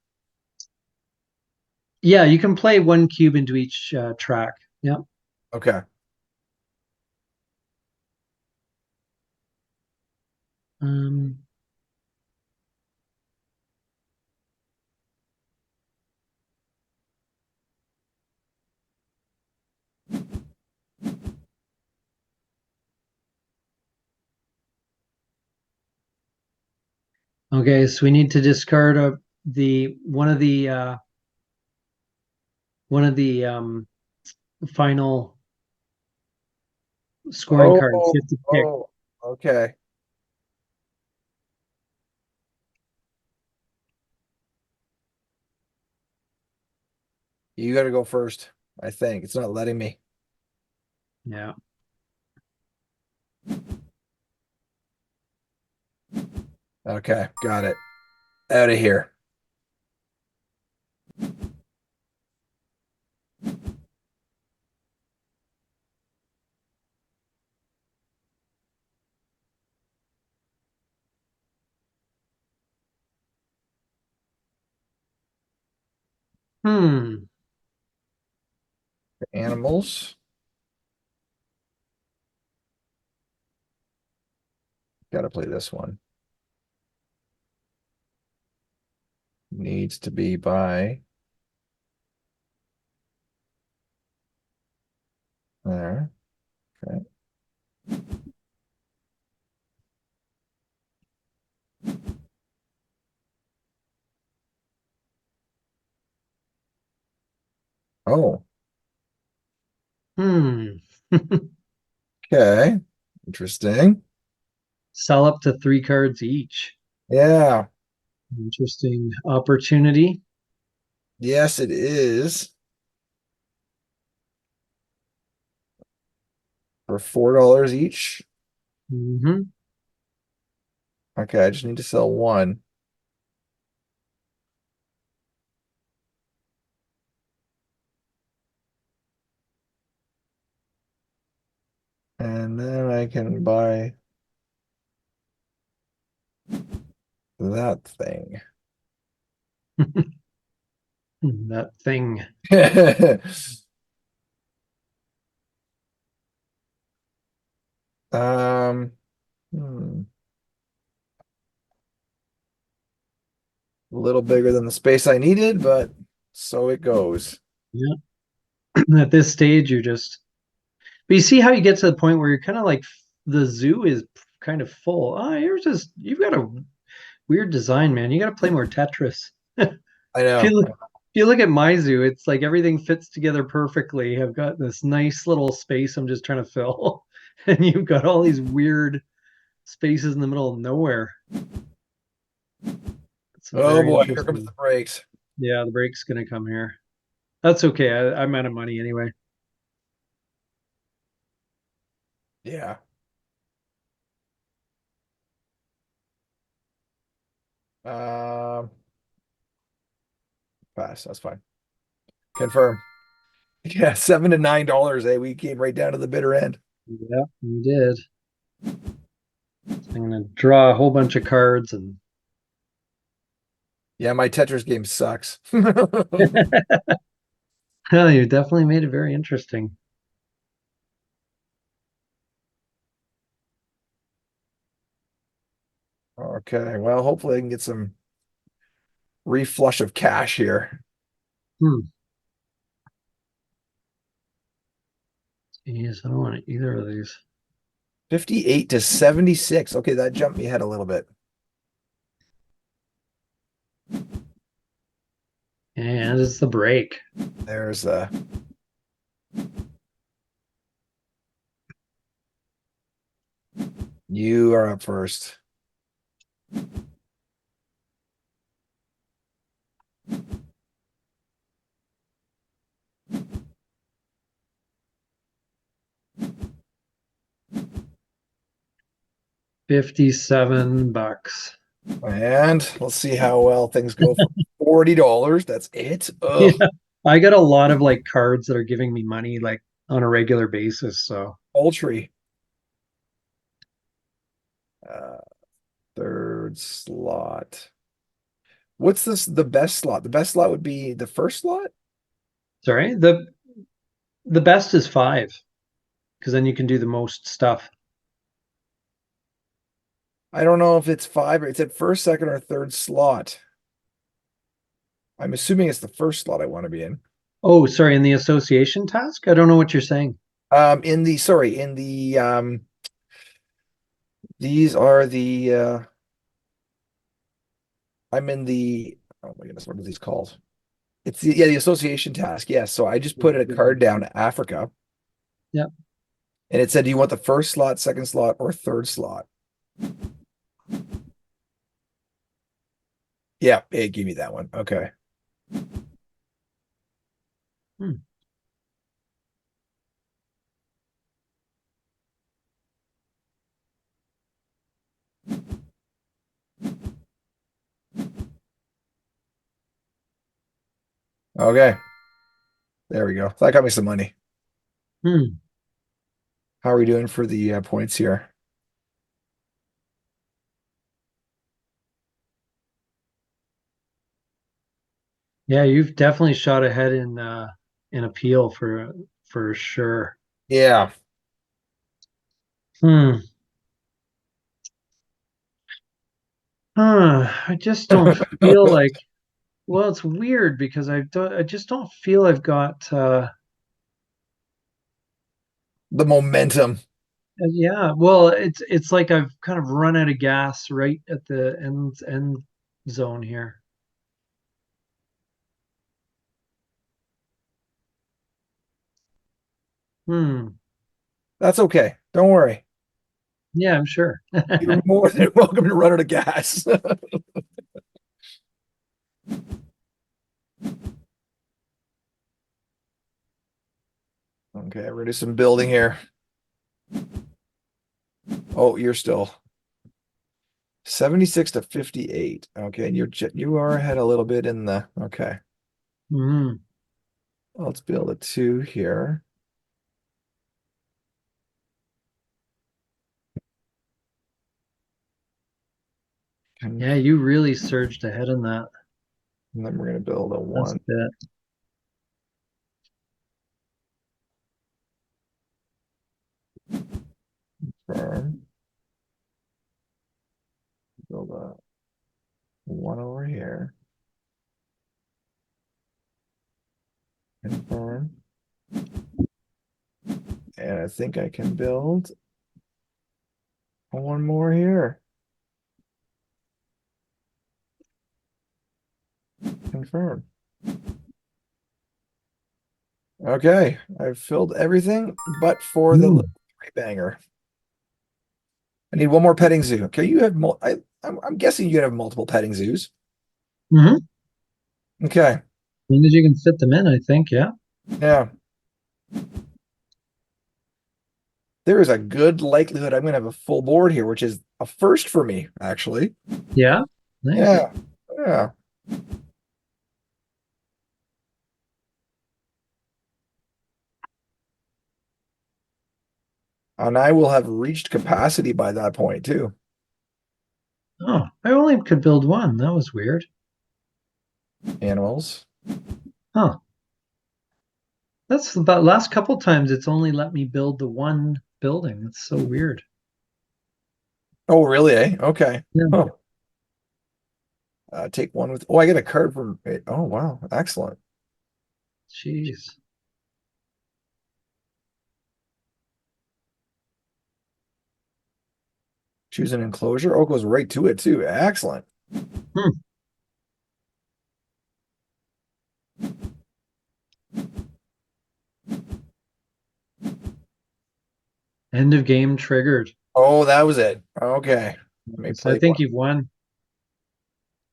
yeah, you can play one cube into each track. Yeah. Okay. Um, okay, so we need to discard the one of the final scoring cards. Oh, You have to pick. oh, okay. You got to go first, I think. It's not letting me. Yeah. Okay, got it. Out of here. Hmm. Animals. Got to play this one. Needs to be by there. Okay. Oh, Hmm. okay. Interesting. Sell up to three cards each. Yeah. Interesting opportunity. Yes, it is. For $4 each. Hmm. Okay, I just need to sell one. And then I can buy that thing. That thing. Um, hmm, a little bigger than the space I needed, but so it goes. Yeah. At this stage, you're just. But you see how you get to the point where you're kind of like the zoo is kind of full. Oh, you've got a weird design, man. You got to play more Tetris. I If know. you look at my zoo, it's like everything fits together perfectly. I've got this nice little space I'm just trying to fill, and you've got all these weird spaces in the middle of nowhere. It's Oh very boy, here comes interesting. the brakes. Yeah, the break's gonna come here. That's okay. I'm out of money anyway. Yeah. Um, Pass. That's fine. Confirm. Yeah, $7 to $9. We came right down to the bitter end. Yeah, you did. I'm gonna draw a whole bunch of cards and Yeah, my Tetris game sucks. well, you definitely made it very interesting. Okay, well, hopefully I can get some reflush of cash here. Hmm. Jeez, I don't want either of these. 58 to 76. Okay, that jumped me ahead a little bit. And it's the break. There's you are up first. 57 bucks. And let's see how well things go for $40. That's it. Yeah. Ugh. I got a lot of like cards that are giving me money like on a regular basis. So Poultry. Uh, Third slot. What's this? The best slot? The best slot would be the first slot? sorry. The best is five because then you can do the most stuff. I don't know if it's five or it's at first, second, or third slot. I'm assuming it's the first slot I want to be in. Oh, sorry, in the association task? I don't know what you're saying. In the these are the I'm in the oh my goodness, what are these called? It's the association task. Yes. So I just put a card down Africa Yeah. and it said, do you want the first slot, second slot, or third slot? Yeah, it gave me that one. Okay. Hmm. Okay. There we go. That got me some money. Hmm. How are we doing for the points here? Yeah, you've definitely shot ahead in appeal for sure. Yeah. Hmm. I just don't feel like well, it's weird because I just don't feel I've got The momentum. yeah, well, it's like I've kind of run out of gas right at the end zone here. Hmm. That's okay. Don't worry. Yeah, I'm sure. You're more than welcome to run out of gas. Okay, we're gonna do some building here. Oh, you're still 76 to 58. Okay, and you are ahead a little bit in the okay. Hmm. Let's build a two here. And Yeah, you really surged ahead in that. then we're gonna build a That's one. a bit. Confirm. Build a one over here. Confirm. And I think I can build one more here. Confirm. Okay, I've filled everything but for the Hmm. little three banger. I need one more petting zoo. Okay, you have I'm guessing you have multiple petting zoos. Mm-hmm. As Okay. long as you can fit them in, I think. Yeah. Yeah. There is a good likelihood I'm going to have a full board here, which is a first for me, actually. Yeah. Nice. Yeah. Yeah. And I will have reached capacity by that point too. Oh, I only could build one. That was weird. Animals. Huh. That's about last couple times it's only let me build the one building. That's so weird. Oh, really? Eh? Okay. Yeah. Oh, take one with. Oh, I get a card from it. Oh, wow. Excellent. Jeez. Choose an enclosure. Oh, it goes right to it too. Excellent. Hmm. End of game triggered. Oh, that was it. Okay. Let me So I play think one. you've won.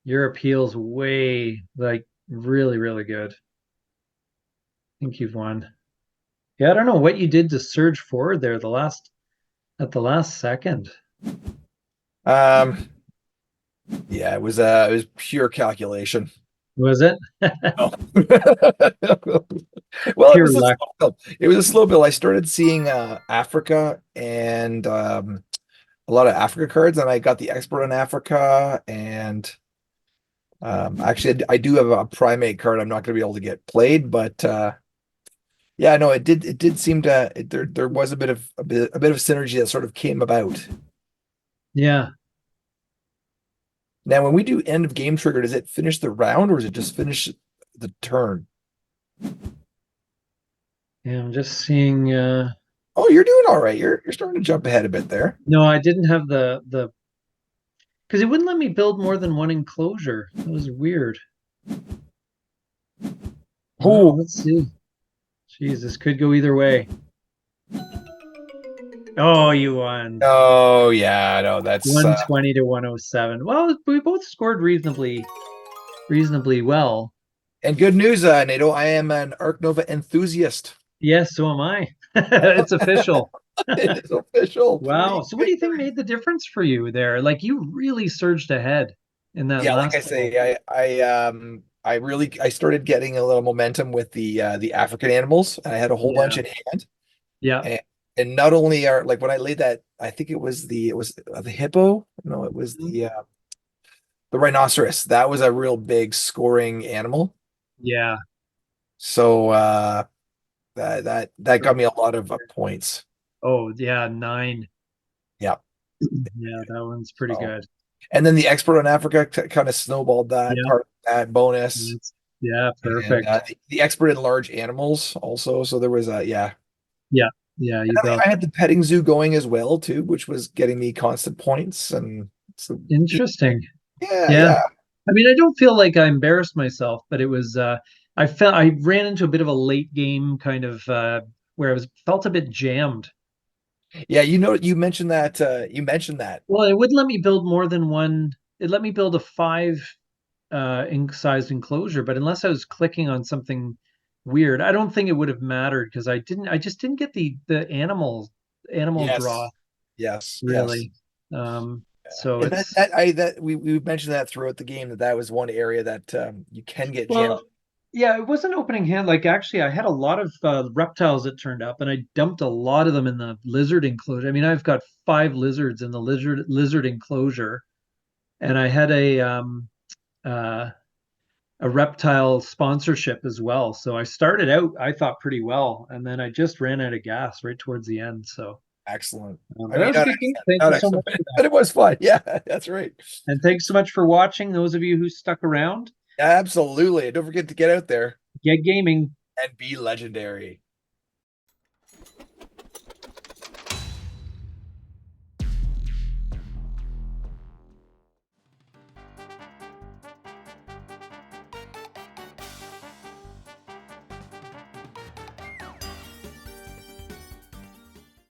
Your appeal's way like really, really good. I think you've won. Yeah, I don't know what you did to surge forward there at the last second. Um, yeah, it was pure calculation. Was it? Oh. Well, it Pure was a luck. slow build. It was a slow build. I started seeing Africa and a lot of Africa cards, and I got the expert on Africa. And actually, I do have a primate card. I'm not going to be able to get played, but yeah, no, it did seem to there was a bit of synergy that sort of came about. Yeah. Now, when we do end of game trigger, does it finish the round or does it just finish the turn? Yeah, I'm just seeing Oh, you're doing all right. You're starting to jump ahead a bit there. no, I didn't have the because it wouldn't let me build more than one enclosure. That was weird. Oh, Oh, let's see. Jeez, this could go either way. Oh, you won. oh yeah, no, that's 120 to 107. Well, we both scored reasonably well. and good news, NATO. I am an Ark Nova enthusiast. Yes, so am I. It's official. It is official. Wow. Three So what do you think victories. made the difference for you there? Like you really surged ahead in that Yeah, like I last pull. say, I really I started getting a little momentum with the African animals. I had a whole bunch Yeah. in hand, Yeah. and not only are like when I laid that, I think it was the hippo. No, it was Mhm. the rhinoceros. That was a real big scoring animal. Yeah. So that got me a lot of points. Oh, yeah, 9. Yeah. Yeah, that one's pretty So, good. and then the expert on Africa kind of snowballed that Yeah. part of that bonus, That's, yeah, and perfect. the expert in large animals also. So there was a yeah. Yeah. Yeah, And you then built. I had the petting zoo going as well too, which was getting me constant points. And so Interesting. yeah, Yeah. yeah, I mean, I don't feel like I embarrassed myself, but it was I felt I ran into a bit of a late game kind of where I was felt a bit jammed. yeah. You know, you mentioned that. Well, it wouldn't let me build more than one. It let me build a 5 ink sized enclosure, but unless I was clicking on something weird, I don't think it would have mattered because I just didn't get the animal draw Yes, yes, yes. really. So And that it's that I that we mentioned that throughout the game that that was one area that you can get jammed. well, yeah, it was an opening hand. Like actually, I had a lot of reptiles that turned up, and I dumped a lot of them in the lizard enclosure. I mean, I've got 5 lizards in the lizard enclosure, and I had uh, a reptile sponsorship as well. So I started out, I thought pretty well, and then I just ran out of gas right towards the end. So, Excellent. but I that mean, was a good game. Thank not you so excellent, much for that, but it was fun. Yeah, that's right. and thanks so much for watching. Those of you who stuck around, Absolutely. Don't forget to get out there get gaming. and be legendary.